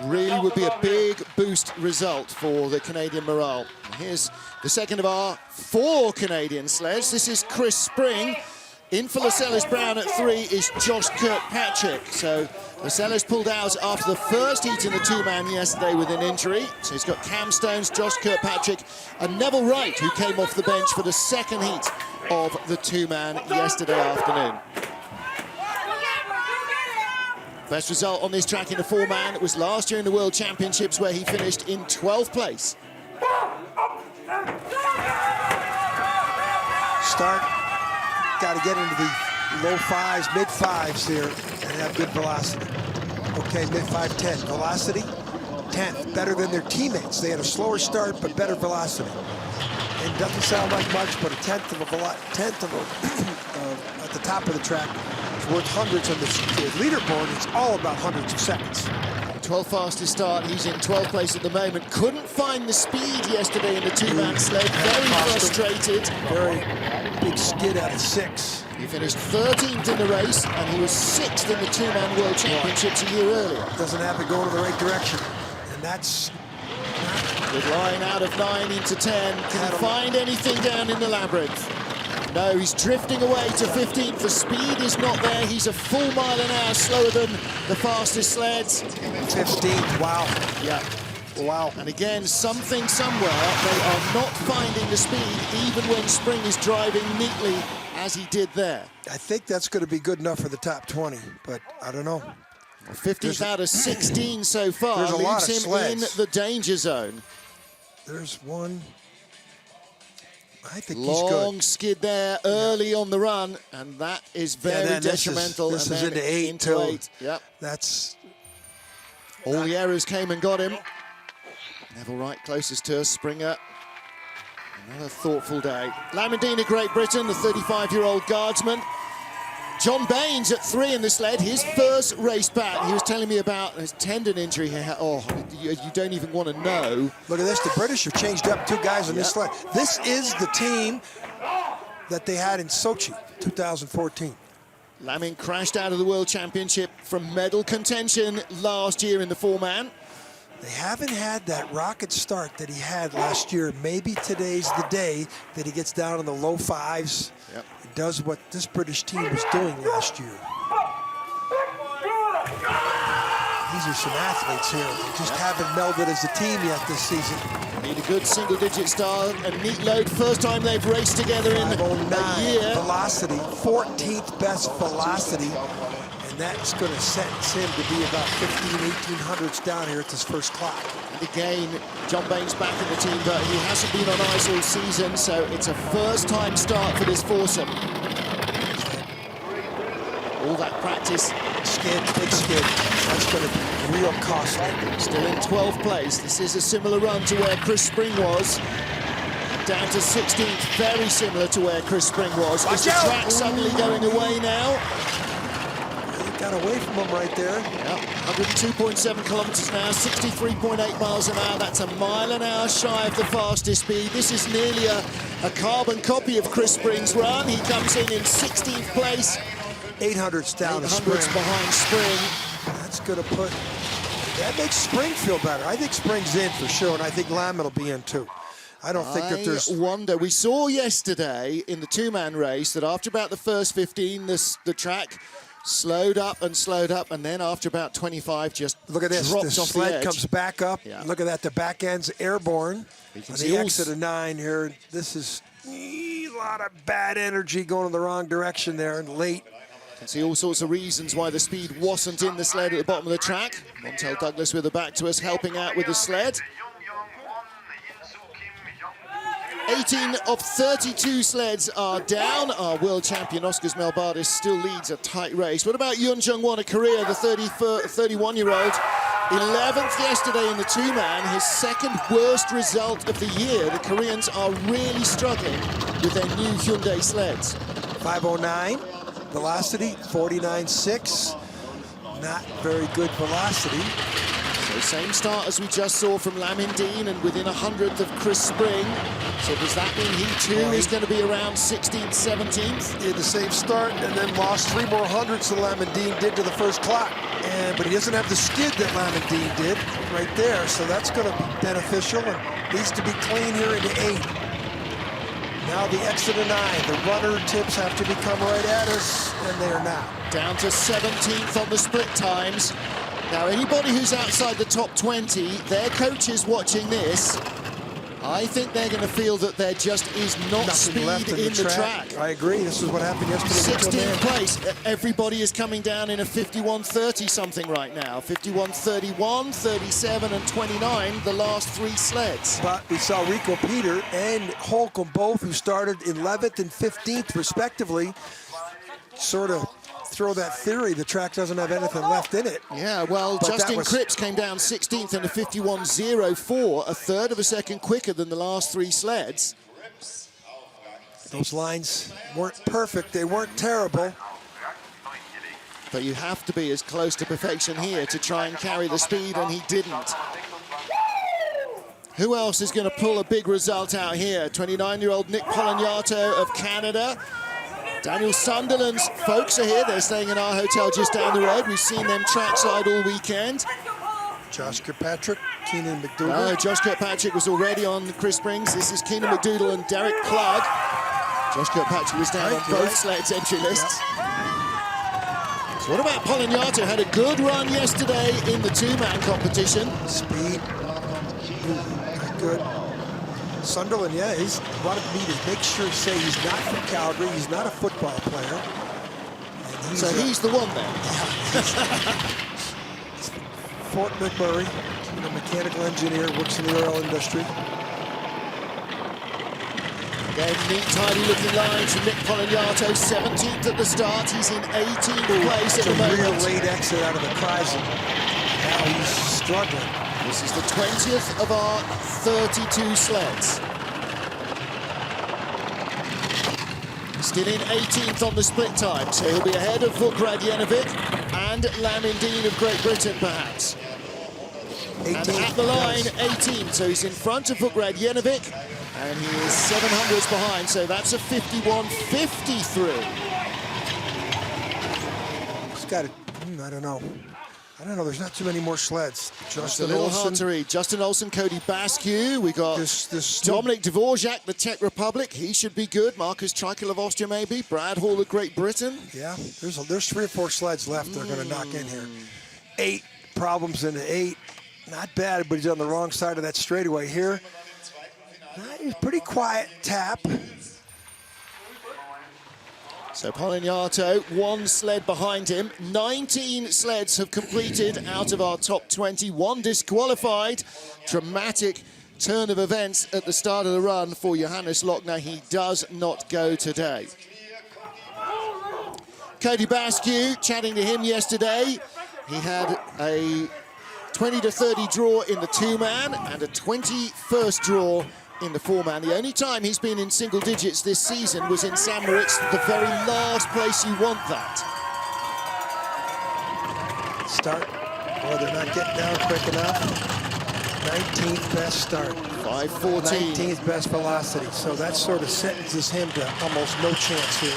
Really would be a big boost result for the Canadian morale. Here's the second of our 4 Canadian sleds. This is Chris Spring. In for Lascelles Brown at 3 is Josh Kirkpatrick. So Lascelles pulled out after the first heat in the 2-man yesterday with an injury. So he's got Cam Stones, Josh Kirkpatrick, and Neville Wright, who came off the bench for the second heat of the 2-man yesterday afternoon. Best result on this track in the 4-man was last year in the World Championships, where he finished in 12th place. Start. Got to get into the low 5s, mid 5s here and have good velocity. Okay, mid 5-10. Velocity, 10th. Better than their teammates. They had a slower start, but better velocity. It doesn't sound like much, but a 10th of a at the top of the track is worth hundreds on the leaderboard. It's all about hundreds of seconds. 12th fastest start. He's in 12th place at the moment. Couldn't find the speed yesterday in the 2-man sled. Very frustrated. Very big skid out of 6. He finished 13th in the race, and he was 6th in the 2-man World Championships a year earlier. Doesn't have it going in the right direction. And that's... Good line out of 9 into 10. Can he find anything down in the Labyrinth? No, he's drifting away to 15th. The speed is not there. He's a full mile an hour slower than the fastest sleds. 15th, wow. Yeah. Wow. And again, something somewhere, they are not finding the speed even when Spring is driving neatly as he did there. I think that's going to be good enough for the top 20, but I don't know. 15th out of 16 so far leaves him in the danger zone. There's 1, I think he's good. Long skid there early on the run, and that is very detrimental. This is into 8 into too. 8. Yep. That's all the errors came and got him. Neville Wright closest to us. Springer. Another thoughtful day. Labyrinth of Great Britain, the 35-year-old guardsman. John Baines at 3 in the sled, his first race back. He was telling me about his tendon injury he had. Oh, you don't even want to know. Look at this, the British have changed up 2 guys on this sled. This is the team that they had in Sochi, 2014. Lamin crashed out of the World Championship from medal contention last year in the 4-man. They haven't had that rocket start that he had last year. Maybe today's the day that he gets down in the low 5s. Yep. And does what this British team was doing last year. These are some athletes here. They just haven't melded as a team yet this season. Need a good single-digit start, a neat load. First time they've raced together in a year. Velocity, 14th best velocity. And that's going to sentence him to be about 1800s down here at this first clock. And again, John Baines back in the team, but he hasn't been on ice all season, so it's a first-time start for this foursome. All that practice. Skid, big skid. That's going to be real costly. Still in 12th place. This is a similar run to where Chris Spring was. Down to 16th, very similar to where Chris Spring was. Is the track suddenly going away now? Got away from him right there. Yep, 102.7 kilometers an hour, 63.8 miles an hour. That's a mile an hour shy of the fastest speed. This is nearly a carbon copy of Chris Spring's run. He comes in 16th place. 800s down to 800s Spring. behind Spring. That's going to put, that makes Spring feel better. I think Spring's in for sure, and I think Lamin will be in too. I don't think that there's... I wonder, we saw yesterday in the 2-man race that after about the first 15, the track slowed up, and then after about 25, just look at this. dropped The off sled the edge. comes back up. Yeah. Look at that. The back end's airborne. You can on see the exit of 9 here. This is a lot of bad energy going in the wrong direction there and late. You can see all sorts of reasons why the speed wasn't in the sled at the bottom of the track. Montel Douglas with the back to us, helping out with the sled. 18 of 32 sleds are down. Our world champion, Oscars Melbardis, still leads a tight race. What about Yun Jung Won, a Korea, the 31-year-old? 11th yesterday in the 2-man, his second worst result of the year. The Koreans are really struggling with their new Hyundai sleds. 509, velocity, 49.6. Not very good velocity. So same start as we just saw from Lamin Dean, and within 100th of Chris Spring. So does that mean he too is going to be around 16th, 17th? He had the same start and then lost 3 more hundredths than Lamin Dean did to the first clock. But he doesn't have the skid that Lamin Dean did right there. So that's going to be beneficial and needs to be clean here into 8. Now the exit of 9. The runner tips have to be coming right at us, and they are not. Down to 17th on the split times. Now, anybody who's outside the top 20, their coach is watching this. I think they're going to feel that there just is not Nothing left speed in the track. I agree. This is what happened yesterday. 16th place. Everybody is coming down in a 51.30 something right now. 51.31, 37, and 29, the last 3 sleds. But we saw Rico Peter and Holcomb both, who started 11th and 15th respectively, sort of throw that theory the track doesn't have anything left in it. Yeah, well, but Justin Cripps came down 16th in a 51.04, a third of a second quicker than the last 3 sleds. Those lines weren't perfect, they weren't terrible. But you have to be as close to perfection here to try and carry the speed, and he didn't. Who else is going to pull a big result out here? 29-year-old Nick Polonyato of Canada. Daniel Sunderland's folks are here. They're staying in our hotel just down the road. We've seen them trackside all weekend. Josh Kirkpatrick, Keenan McDougall. No, Josh Kirkpatrick was already on Chris Springs. This is Keenan McDougall and Derek Plug. Josh Kirkpatrick was down on both sleds entry lists. So what about Polonyato? Had a good run yesterday in the 2-man competition. Speed, good. Sunderland, yeah, he's wanted me to make sure to say he's not from Calgary, he's not a football player. And so he's the one then? Yeah. He's Fort McMurray, a mechanical engineer, works in the oil industry. Again, neat, tidy-looking lines from Nick Polignarto, 17th at the start. He's in 18th place at the moment. Real late exit out of the Kreisel. Now he's struggling. This is the 20th of our 32 sleds. Still in 18th on the split time, so he'll be ahead of Vukrad-Jenovic and Labyrinth of Great Britain, perhaps. 18th, and at the line, 18th, so he's in front of Vukrad-Jenovic, and he is 700s behind, so that's a 51.53. He's got it. I don't know. There's not too many more sleds. Just a little hard to read. Justin Olsen, Cody Basque. We got Dominic Dvorak, the Czech Republic. He should be good. Marcus Treichel of Austria, maybe. Brad Hall of Great Britain. Yeah, there's 3 or 4 sleds left they're going to knock in here. 8 problems into 8. Not bad, but he's on the wrong side of that straightaway here. He's pretty quiet tap. So Polignarto, 1 sled behind him. 19 sleds have completed out of our top 20. 1 disqualified. Dramatic turn of events at the start of the run for Johannes Lochner. He does not go today. Cody Basque, chatting to him yesterday. He had a 20 to 30 draw in the 2-man and a 21st draw in the 4-man. The only time he's been in single digits this season was in St. Moritz, the very last place you want that. Start. Well, they're not getting down quick enough. 19th best start. 5:14. 19th best velocity. So that sort of sentences him to almost no chance here.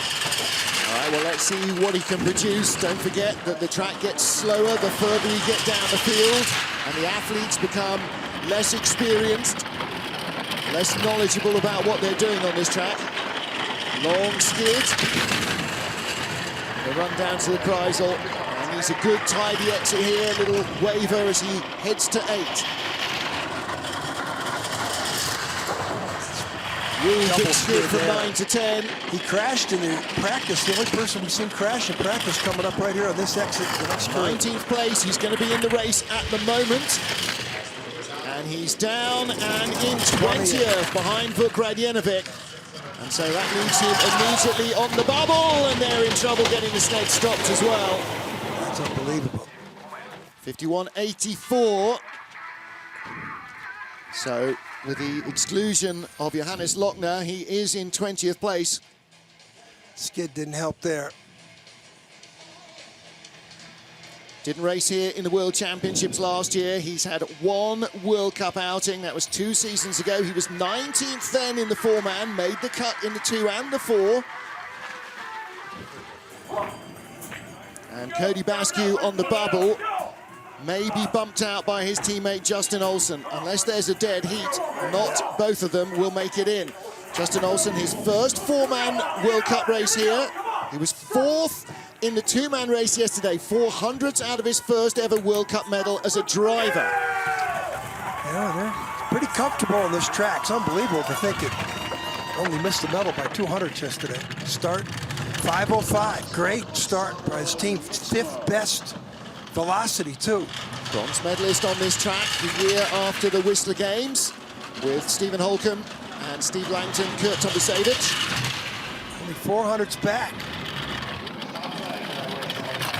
All right, well, let's see what he can produce. Don't forget that the track gets slower the further you get down the field, and the athletes become less experienced, less knowledgeable about what they're doing on this track. Long skid. They run down to the Kreisel, and he's a good tidy exit here. Little waver as he heads to 8. Really big skid from 9 to 10. He crashed in the practice. The only person we've seen crash in practice coming up right here on this exit. The next 19th place. He's going to be in the race at the moment. And he's down and in 20th behind Vukrad-Jenovic. And so that leaves him immediately on the bubble, and they're in trouble getting the sled stopped as well. That's unbelievable. 51.84. So with the exclusion of Johannes Lochner, he is in 20th place. Skid didn't help there. Didn't race here in the World Championships last year. He's had 1 World Cup outing. That was 2 seasons ago. He was 19th then in the 4-man, made the cut in the 2 and the 4. And Cody Basque on the bubble may be bumped out by his teammate Justin Olsen. Unless there's a dead heat, not both of them will make it in. Justin Olsen, his first 4-man World Cup race here. He was 4th in the 2-man race yesterday, 400ths out of his first ever World Cup medal as a driver. Yeah, they're pretty comfortable on this track. It's unbelievable to think it only missed the medal by 200 yesterday. Start 5:05. Great start by his team. 5th best velocity too. Bronze medalist on this track the year after the Whistler Games with Stephen Holcomb and Steve Langton, Kurt Tomasevich. Only 400ths back.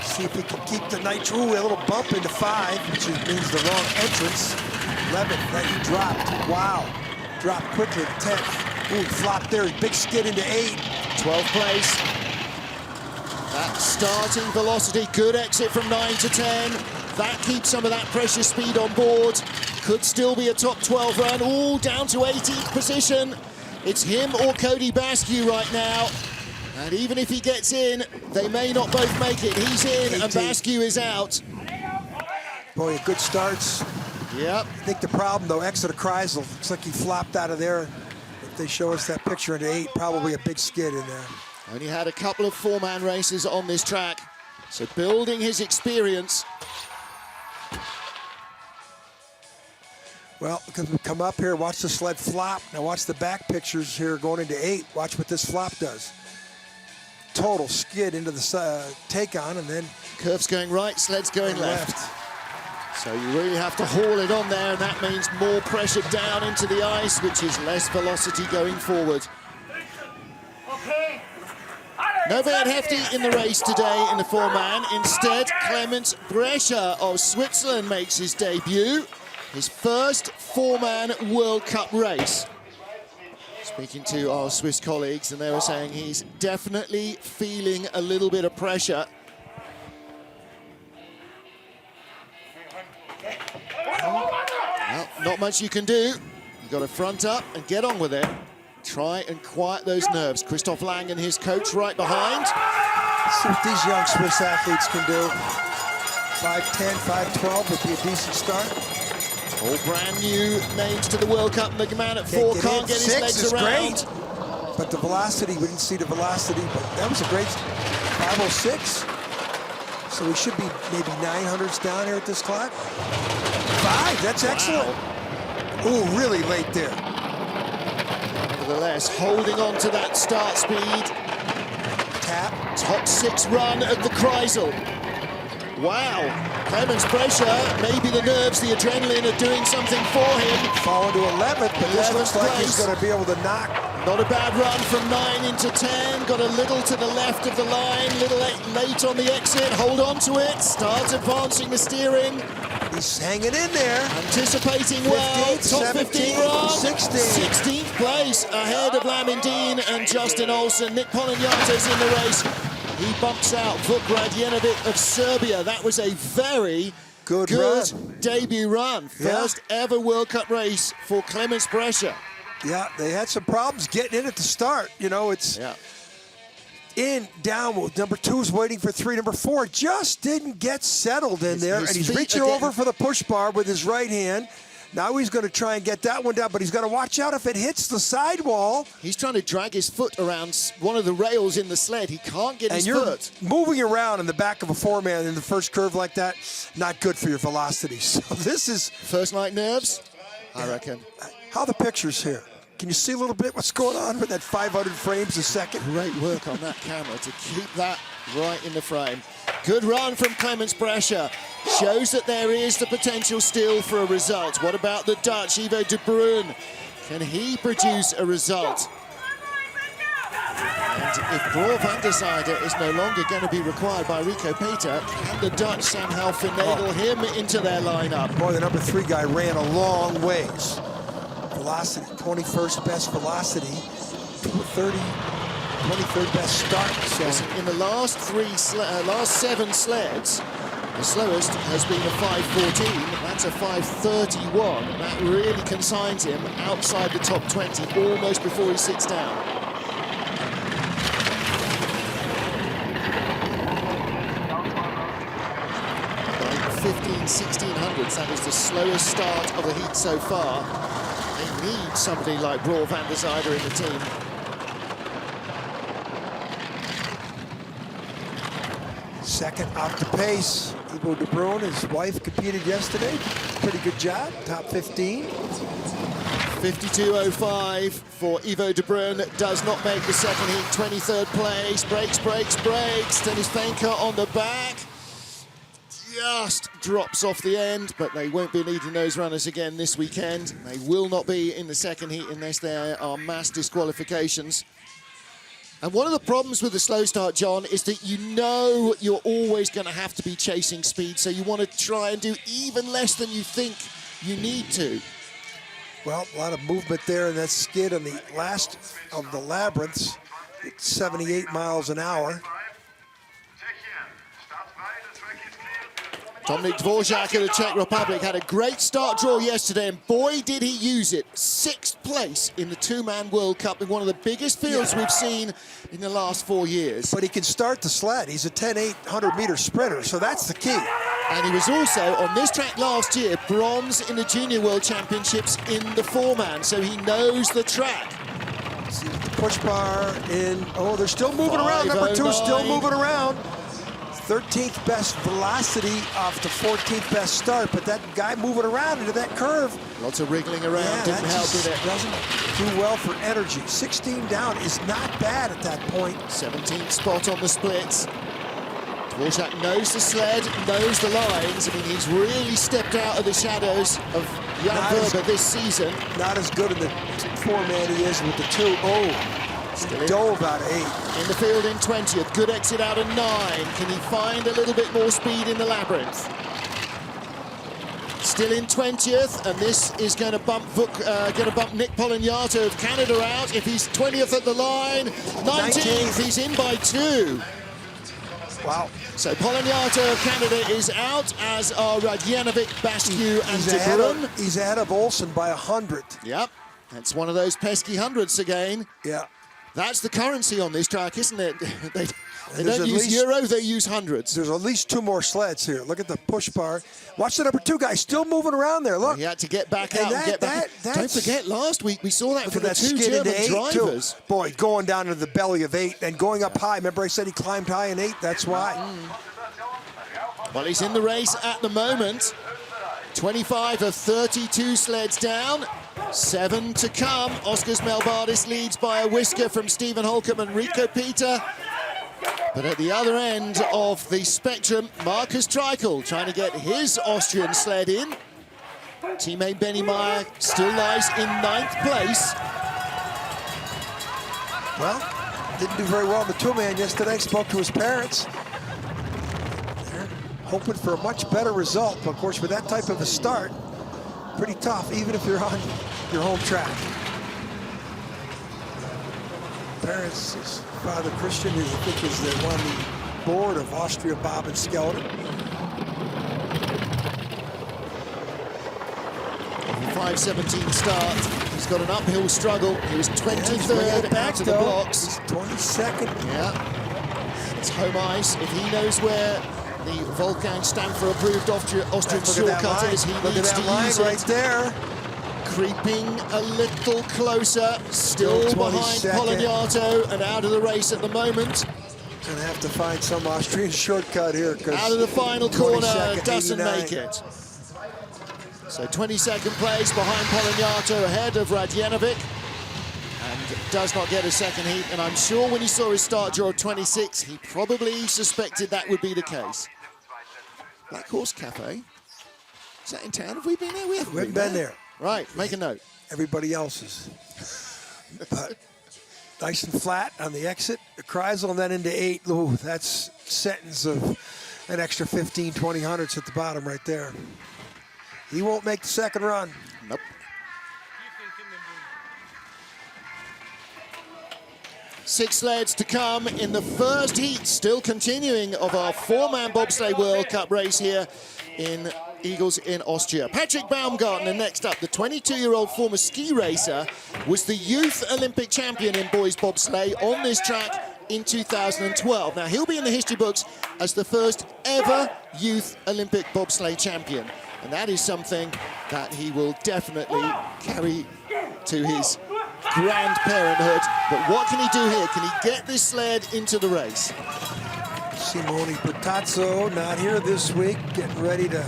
See if he can keep the nitro. A little bump into 5, which means the wrong entrance. 11, that he dropped. Wow. Dropped quickly to 10th. Ooh, flopped there. Big skid into 8. 12th place. That starting velocity, good exit from 9 to 10. That keeps some of that pressure speed on board. Could still be a top 12 run. Ooh, down to 18th position. It's him or Cody Basque right now. And even if he gets in, they may not both make it. He's in 18. And Basque is out. Boy, good starts. Yep. I think the problem, though, exit of Kreisel, looks like he flopped out of there. If they show us that picture into 8, probably a big skid in there. Only had a couple of 4-man races on this track. So building his experience. Well, because we come up here, watch the sled flop. Now watch the back pictures here going into 8. Watch what this flop does. Total skid into the take-on, and then curve's going right, sled's going left. So you really have to haul it on there, and that means more pressure down into the ice, which is less velocity going forward. No bad hefty in the race today in the four-man. Instead, Clemens Brescher of Switzerland makes his debut. His first four-man World Cup race. Speaking to our Swiss colleagues, and they were saying he's definitely feeling a little bit of pressure. Well, not much you can do. You've got to front up and get on with it. Try and quiet those nerves. Christoph Lang and his coach right behind. See what these young Swiss athletes can do. 5'10", 5'12" would be a decent start. All brand new names to the World Cup. The man at 4 can't get his legs around. Great. But the velocity, we didn't see the velocity, but that was a great 506. So we should be maybe 900s down here at this clock. 5, that's excellent. Ooh, really late there. Nevertheless, holding on to that start speed. Tap. Top 6 run at the Kreisel. Wow. Clemens Brescher, maybe the nerves, the adrenaline are doing something for him. Falling to 11th, but this looks like he's going to be able to knock. Not a bad run from 9 into 10. Got a little to the left of the line, little late on the exit. Hold on to it. Starts advancing the steering. He's hanging in there. Anticipating well. Top 15 run. 16th place ahead of Labyrinth and Justin Olsen. Nick Polonyatos in the race. He bumps out Vuk Radjenovic of Serbia. That was a very good debut run. First ever World Cup race for Clemens Brescher. Yeah, they had some problems getting in at the start. You know, it's in, down. Number 2's waiting for 3. Number 4 just didn't get settled in there. And he's reaching over for the push bar with his right hand. Now he's going to try and get that one down, but he's got to watch out if it hits the sidewall. He's trying to drag his foot around one of the rails in the sled. He can't get his foot. Moving around in the back of a four-man in the first curve like that, not good for your velocity. So this is... First night nerves, I reckon. How are the pictures here? Can you see a little bit what's going on with that 500 frames a second? Great work on that camera to keep that right in the frame. Good run from Clemens Brescher. Shows that there is the potential still for a result. What about the Dutch, Ivo de Bruin? Can he produce a result? And if Broer van der Zijde is no longer going to be required by Rico Peter, can the Dutch somehow finagle him into their lineup? Boy, the number 3 guy ran a long ways. Velocity, 21st best velocity, 23rd best start. So in the last 7 sleds, the slowest has been a 5:14. That's a 5:31. That really consigns him outside the top 20 almost before he sits down. By 1600s, that is the slowest start of the heat so far. They need somebody like Broer van der Zijde in the team. Second off the pace. Ivo de Bruin, his wife, competed yesterday. Pretty good job, top 15. 52.05 for Ivo de Bruin. Does not make the second heat. 23rd place. Brakes. Dennis Fenker on the back. Just drops off the end, but they won't be leading those runners again this weekend. They will not be in the second heat unless there are mass disqualifications. And one of the problems with the slow start, John, is that you know you're always going to have to be chasing speed, so you want to try and do even less than you think you need to. Well, a lot of movement there in that skid on the last of the Labyrinths. It's 78 miles an hour. Dominik Dvorak of the Czech Republic had a great start draw yesterday, and boy, did he use it. 6th place in the two-man World Cup in one of the biggest fields we've seen in the last 4 years. But he can start the sled. He's a 10-800-meter sprinter, so that's the key. And he was also, on this track last year, bronze in the Junior World Championships in the four-man, so he knows the track. See the push bar in. Oh, they're still moving around. Number 2 still moving around. 13th best velocity off the 14th best start, but that guy moving around into that curve. Lots of wriggling around, didn't help with it. Doesn't do well for energy. 16 down is not bad at that point. 17th spot on the splits. Dvorak knows the sled, knows the lines. I mean, he's really stepped out of the shadows of Jan Verber this season. Not as good in the four-man he is with the 2. Oh, Dove out of 8. In the field in 20th. Good exit out of 9. Can he find a little bit more speed in the Labyrinth? Still in 20th, and this is going to bump Nick Polignano of Canada out. If he's 20th at the line, 19th, he's in by 2. Wow. So Polignano of Canada is out, as are Radjanovic, Bascu, and De Bruyn. He's ahead of Olsen by 100. Yep, that's one of those pesky hundredths again. Yeah. That's the currency on this track, isn't it? They don't use euro, they use hundreds. There's at least 2 more sleds here. Look at the push bar. Watch the number 2 guy still moving around there. Look. He had to get back out and get back. Don't forget, last week we saw that for the 2 German drivers. Too. Boy, going down to the belly of 8 and going up high. Remember I said he climbed high in 8? That's why. Well, he's in the race at the moment. 25 of 32 sleds down. 7 to come. Oskars Melbardis leads by a whisker from Stephen Holcomb and Rico Peter. But at the other end of the spectrum, Markus Treichel trying to get his Austrian sled in. Teammate Benny Meyer still lies in 9th place. Well, didn't do very well in the 2-man yesterday. Spoke to his parents. They're hoping for a much better result. But of course, with that type of a start, pretty tough, even if you're on your home track. Parents, his father Christian, who I think is the one on the board of Austria Bob and Skeleton. 5:17 start. He's got an uphill struggle. He was 23rd out of the blocks. He's 22nd. Yeah. It's home ice. If he knows where the Wolfgang Stampfer approved Austrian shortcut is, he needs to use it. Right there. Creeping a little closer, still behind Polignano and out of the race at the moment. Gonna have to find some Austrian shortcut here. Out of the final corner, doesn't make it. So 22nd place behind Polignano, ahead of Radjanovic, and does not get a second heat. And I'm sure when he saw his start draw of 26, he probably suspected that would be the case. Black Horse Cafe. Is that in town? Have we been there? We haven't been there. Right, make a note. Everybody else's. But nice and flat on the exit. The Kreisel and then into 8. Ooh, that's sentence of an extra 15, 20 hundredths at the bottom right there. He won't make the second run. Nope. Six sleds to come in the first heat, still continuing of our 4-man bobsleigh World Cup race here in Igls in Austria. Patrick Baumgartner next up. The 22-year-old former ski racer was the youth Olympic champion in boys bobsleigh on this track in 2012. Now, he'll be in the history books as the first ever youth Olympic bobsleigh champion. And that is something that he will definitely carry to his grandparenthood. But what can he do here? Can he get this sled into the race? Simone Bertazzo not here this week, getting ready to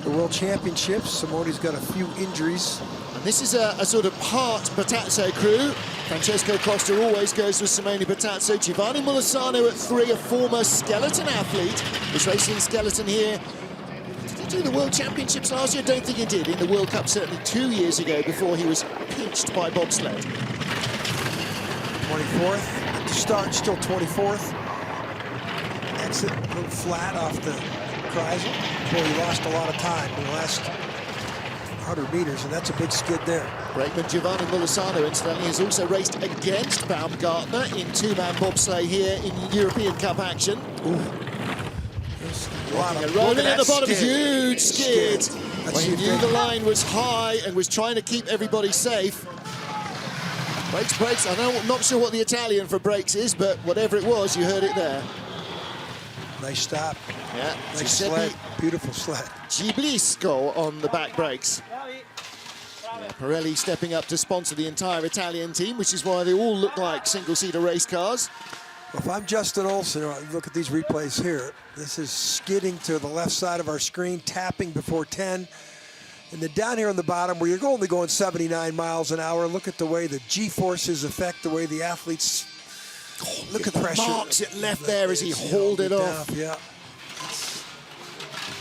the World Championships. Simone's got a few injuries. And this is a sort of part Bertazzo crew. Francesco Costa always goes with Simone Bertazzo. Giovanni Molisano at 3, a former skeleton athlete. Was racing skeleton here. Did he do the World Championships last year? I don't think he did. In the World Cup, certainly 2 years ago, before he was pinched by bobsled. 24th at the start, still 24th. Exit a little flat off the Kreisel. Boy, he lost a lot of time in the last 100 meters, and that's a big skid there. Brakeman Giovanni Molisano, incidentally, has also raced against Baumgartner in 2-man bobsleigh here in European Cup action. Ooh. Rolling at the bottom, huge skid. When he knew the line was high and was trying to keep everybody safe. Brakes. I'm not sure what the Italian for brakes is, but whatever it was, you heard it there. Nice stop. Yeah, nice sled. Beautiful sled. Giblisco on the back brakes. Yeah, Pirelli stepping up to sponsor the entire Italian team, which is why they all look like single-seater race cars. Well, if I'm Justin Olsen, look at these replays here. This is skidding to the left side of our screen, tapping before 10. And then down here on the bottom, where you're only going 79 miles an hour, look at the way the G-forces affect the way the athletes. Oh, look at the pressure. Marks it left there as he hauled it off. Yeah.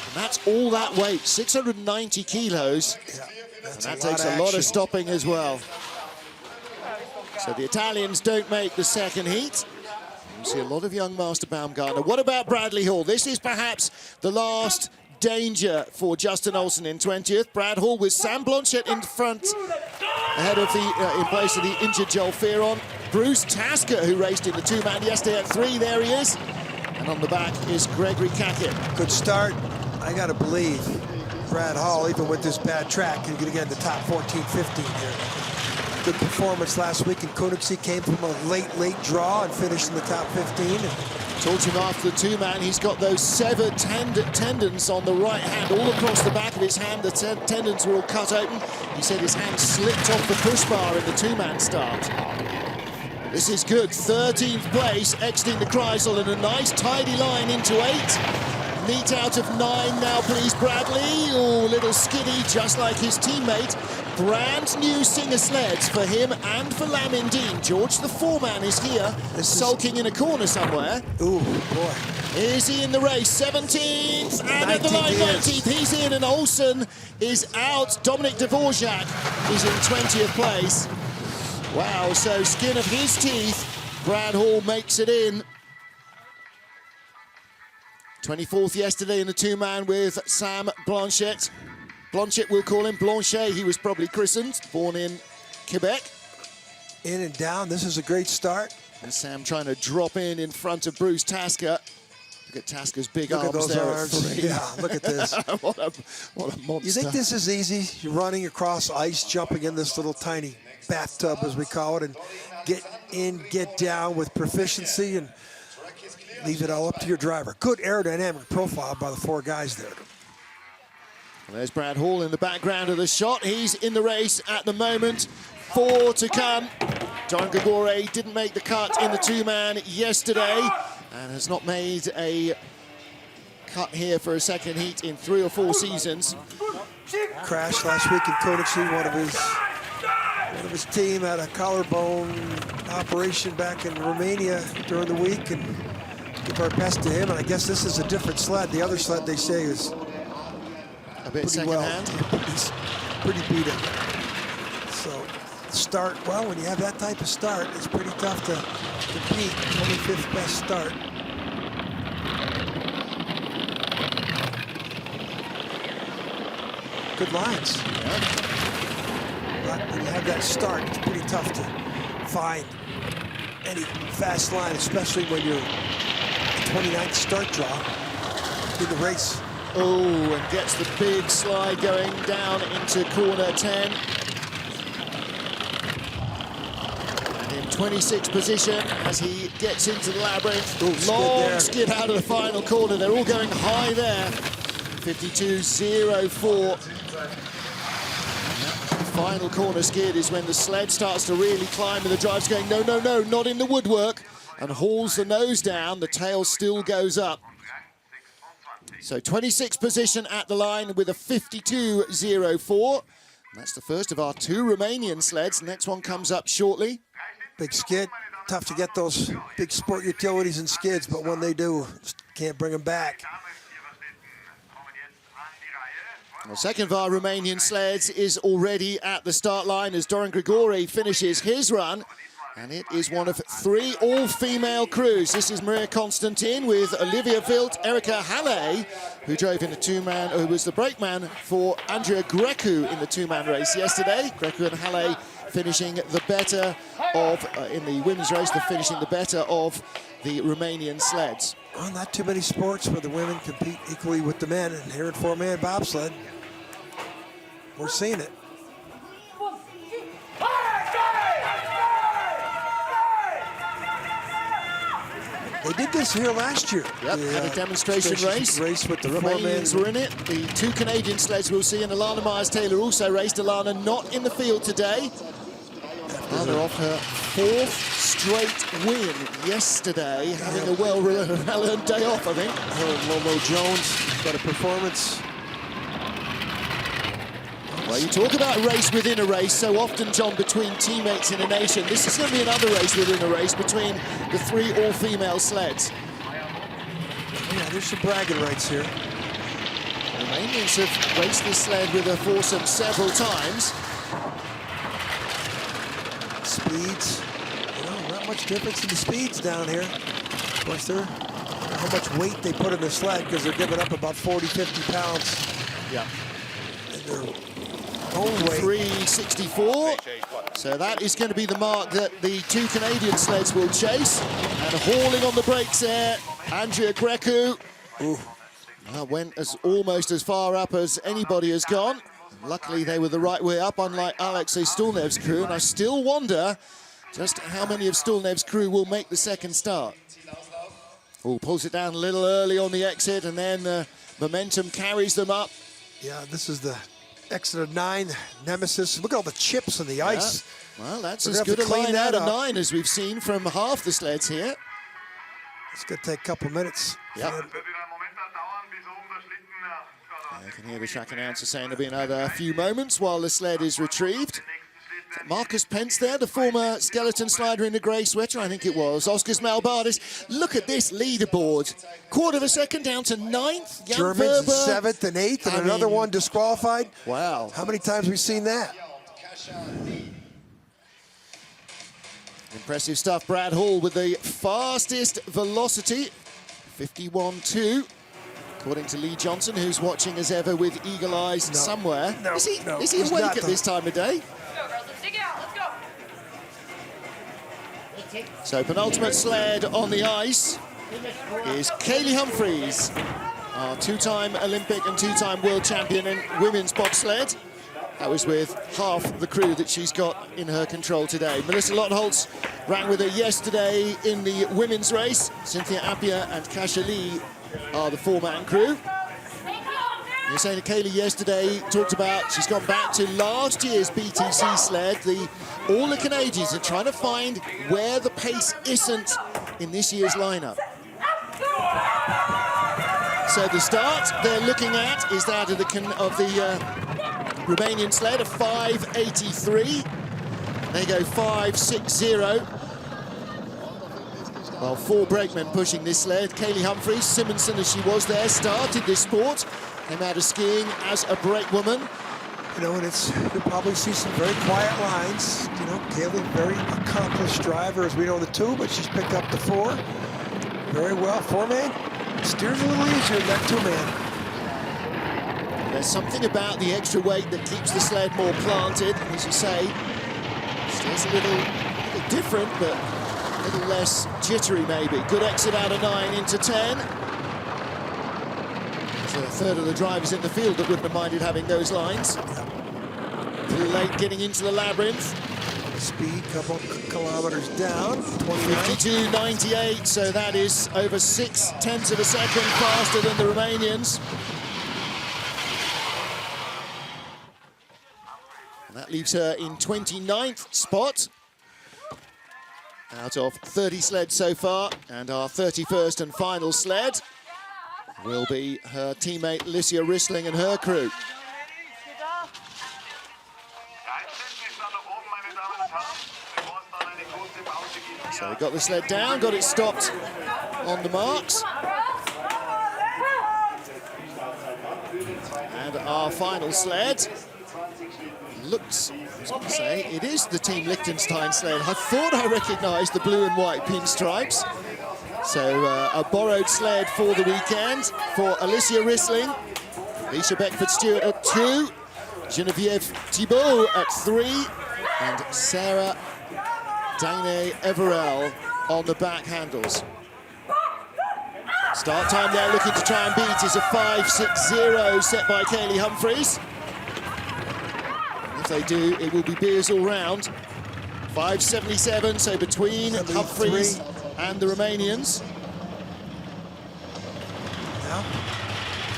And that's all that weight, 690 kilos. Yeah, and that takes a lot of stopping as well. So the Italians don't make the second heat. You see a lot of young Master Baumgartner. What about Bradley Hall? This is perhaps the last danger for Justin Olsen in 20th. Brad Hall with Sam Blanchett in front, ahead of the, in place of the injured Joel Fearon. Bruce Tasker, who raced in the two-man yesterday at 3, there he is. And on the back is Gregory Kackett. Good start. I got to believe Brad Hall, even with this bad track, is going to get in the top 14, 15 here. Good performance last week in Koenigsee. Came from a late draw and finished in the top 15. Talked to him after the two-man. He's got those severed tendons on the right hand, all across the back of his hand. The tendons were all cut open. He said his hand slipped off the push bar in the two-man start. This is good. 13th place, exiting the Kreisel, and a nice tidy line into 8. Neat out of 9 now, please, Bradley. Oh, little skiddy, just like his teammate. Brand new Singer sleds for him and for Lamin Dean. George, the foreman, is here, sulking in a corner somewhere. Ooh, boy. Is he in the race? 17th, and at the line, 19th. He's in, and Olsen is out. Dominic Dvorak is in 20th place. Wow, so skin of his teeth, Brad Hall makes it in. 24th yesterday in the two-man with Sam Blanchett. Blanchett, we'll call him Blanchet. He was probably christened, born in Quebec. In and down, this is a great start. And Sam trying to drop in front of Bruce Tasker. Look at Tasker's big arms. Look at those there arms. at 3. Yeah, look at this. what a monster. You think this is easy? You're running across ice, jumping in this little tiny bathtub, as we call it, and get in, get down with proficiency, and leave it all up to your driver. Good aerodynamic profile by the 4 guys there. Well, there's Brad Hall in the background of the shot. He's in the race at the moment. 4 to come. John Gregore didn't make the cut in the two-man yesterday and has not made a cut here for a second heat in 3 or 4 seasons. Crashed last week in Koenigsee. One of his team had a collarbone operation back in Romania during the week, and give our best to him. And I guess this is a different sled. The other sled, they say, is a bit second-hand. He's pretty beat up. So start, well, when you have that type of start, it's pretty tough to compete. 25th best start. Good lines. Yeah. But when you have that start, it's pretty tough to find any fast line, especially when you're 29th start draw in the race. Oh, and gets the big slide going down into corner 10. And in 26th position as he gets into the Labyrinth. Ooh, long skid out of the final corner. They're all going high there. 52.04. Final corner skid is when the sled starts to really climb and the drive's going, no, no, no, not in the woodwork, and hauls the nose down. The tail still goes up. So 26th position at the line with a 52.04. That's the first of our 2 Romanian sleds. Next one comes up shortly. Big skid. Tough to get those big sport utilities and skids, but when they do, can't bring them back. The second of our Romanian sleds is already at the start line as Doran Grigore finishes his run. And it is one of 3 all-female crews. This is Maria Constantin with Olivia Vilt, Erica Halle, who drove in a two-man, who was the brakeman for Andrea Grecu in the two-man race yesterday. Grecu and Halle finishing the better of, in the women's race, they're finishing the better of the Romanian sleds. Well, not too many sports where the women compete equally with the men, and here in 4-man bobsled, we're seeing it. They did this here last year. Yep, had a demonstration race. With the Romanians were in it. The 2 Canadian sleds we'll see, and Alana Myers-Taylor also raced. Alana not in the field today. Alana off her 4th straight win yesterday, having a well-earned day off, I think. Her and Lolo Jones got a performance. Well, you talk about a race within a race so often, John, between teammates in a nation. This is going to be another race within a race between the 3 all-female sleds. Yeah, there's some bragging rights here. The Romanians have raced this sled with a foursome several times. Speeds. much difference in the speeds down here. Of course, how much weight they put in the sled because they're giving up about 40, 50 pounds. Yeah. In their own weight. 364. So that is going to be the mark that the two Canadian sleds will chase. And hauling on the brakes there, Andrea Grecu. Went almost as far up as anybody has gone. Luckily, they were the right way up, unlike Alexei Stulnev's crew. And I still wonder just how many of Stulnev's crew will make the second start. Pulls it down a little early on the exit, and then the momentum carries them up. Yeah, this is the exit of 9, Nemesis. Look at all the chips on the ice. Well, that's as good a line out of 9 as we've seen from half the sleds here. It's going to take a couple minutes. Yep. I can hear the track announcer saying there'll be another few moments while the sled is retrieved. Marcus Pence there, the former skeleton slider in the grey sweater, I think it was. Oscars Malbardis. Look at this leaderboard. Quarter of a second down to 9th. Jan Germans Verber. 7th and 8th, and another one disqualified. Wow. How many times have we seen that? Impressive stuff. Brad Hall with the fastest velocity, 51.2. According to Lee Johnson, who's watching as ever with eagle eyes somewhere. Is he awake at this time of day? So penultimate sled on the ice is Kaylee Humphries, our two-time Olympic and two-time world champion in women's bobsled. That was with half the crew that she's got in her control today. Melissa Lottholz ran with her yesterday in the women's race. Cynthia Appia and Kasha Lee are the four-man crew. You're saying that Kaylee yesterday talked about she's gone back to last year's BTC sled. All the Canadians are trying to find where the pace isn't in this year's lineup. So the start they're looking at is that of the Romanian sled, a 5.83. They go 5.60. Well, 4 brakemen pushing this sled. Kaylee Humphries, Simonson as she was there, started this sport. Came out of skiing as a brake woman. You know, and you'll probably see some very quiet lines. You know, Kaylee, very accomplished driver, as we know the 2, but she's picked up the 4 very well. 4-man steers a little easier than that 2-man. There's something about the extra weight that keeps the sled more planted. As you say, steers a little different, but a little less jittery maybe. Good exit out of 9 into 10. So a third of the drivers in the field that wouldn't have minded having those lines. A little late getting into the Labyrinth. Speed, couple kilometers down. 52.98, so that is over 0.6 of a second faster than the Romanians. And that leaves her in 29th spot out of 30 sleds so far, and our 31st and final sled will be her teammate Licia Rissling and her crew. So they got the sled down, got it stopped on the marks. And our final sled looks, I was going to say, it is the Team Liechtenstein sled. I thought I recognised the blue and white pinstripes. So a borrowed sled for the weekend for Alicia Rissling, Alicia Beckford-Stewart at 2, Geneviève Thibault at 3, and Sarah Dane Everell on the back handles. Start time they're looking to try and beat is a 5.60 set by Kaylee Humphries. If they do, it will be beers all round. 5.77, so between Humphries and the Romanians. Now,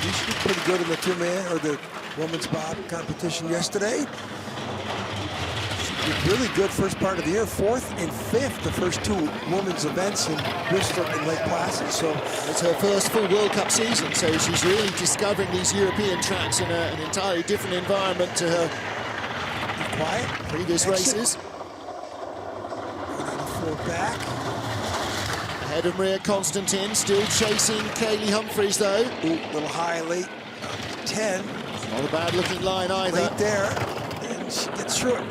you should be pretty good in the 2-man or the women's bob competition yesterday. She did really good first part of the year, 4th and 5th, the first 2 women's events in Bristol and Lake Placid. So it's her first full World Cup season, so she's really discovering these European tracks in an entirely different environment to her quiet previous races. 184 back. Ahead of Maria Constantin, still chasing Kaylee Humphries though. Ooh, a little high late, 10. Not a bad looking line either. Late there, and she gets through it.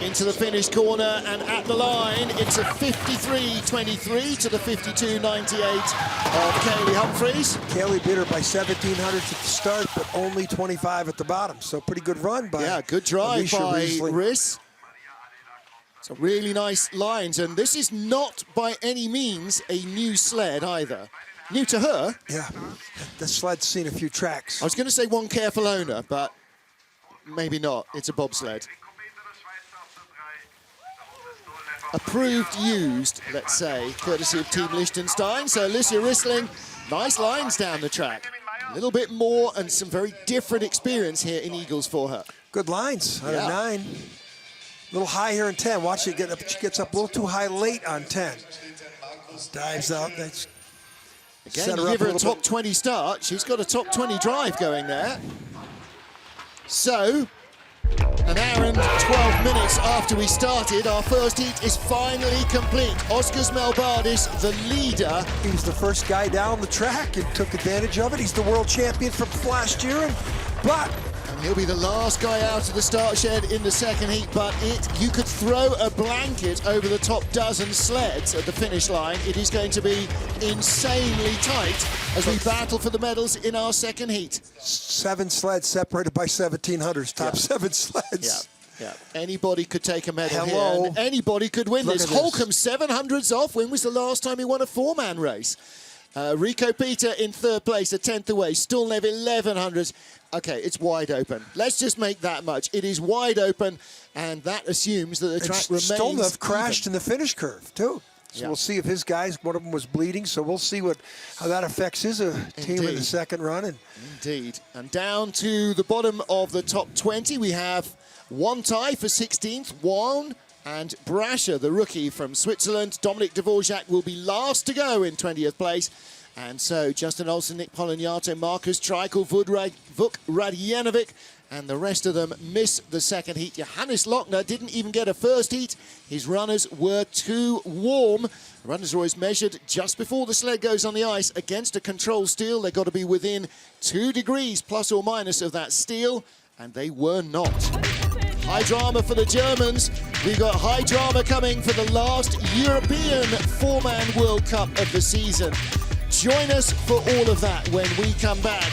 into the finish corner, and at the line, it's a 53.23 to the 52.98 of Kaylee Humphries. Kaylee beat her by 1,700 at the start, but only 25 at the bottom. So pretty good run by good drive by Rissling. Riss. So really nice lines, and this is not by any means a new sled either. New to her. Yeah, the sled's seen a few tracks. I was going to say one careful owner, but maybe not. It's a bobsled. Approved used, let's say, courtesy of Team Liechtenstein. So Alicia Rissling, nice lines down the track. A little bit more and some very different experience here in Igls for her. Good lines on a 9. A little high here in 10. Watch it get up. She gets up a little too high late on 10. Dives out. That's again, you give her a top 20 start. She's got a top 20 drive going there. So, an hour and 12 minutes after we started, our first heat is finally complete. Oskars Melbardis, the leader. He was the first guy down the track and took advantage of it. He's the world champion from last year, but he'll be the last guy out of the start shed in the second heat, but you could throw a blanket over the top dozen sleds at the finish line. It is going to be insanely tight as we battle for the medals in our second heat. 7 sleds separated by 1,700s, top 7 sleds. Yeah. Anybody could take a medal Hello. here, and anybody could win Look this. at this. Holcomb 700s off. When was the last time he won a 4-man race? Rico Peter in 3rd place, a 10th away. Stulnev 1100s. Okay, it's wide open. Let's just make that much. It is wide open, and that assumes that the track remains Stulnev crashed even. in the finish curve, too. So we'll see if his guys, one of them was bleeding, so we'll see how that affects his team in the second run. Indeed. And down to the bottom of the top 20, we have one tie for 16th, Juan and Brasher, the rookie from Switzerland. Dominik Dvorak will be last to go in 20th place. And so Justin Olsen, Nick Polonyato, Marcus Treichel, Vuk Radjanovic, and the rest of them miss the second heat. Johannes Lochner didn't even get a first heat. His runners were too warm. The runners are always measured just before the sled goes on the ice against a control steel. They've got to be within 2 degrees plus or minus of that steel, and they were not. High drama for the Germans. We've got high drama coming for the last European 4-man World Cup of the season. Join us for all of that when we come back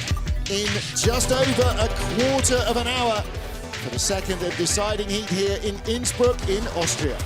in just over a quarter of an hour for the second and deciding heat here in Innsbruck in Austria.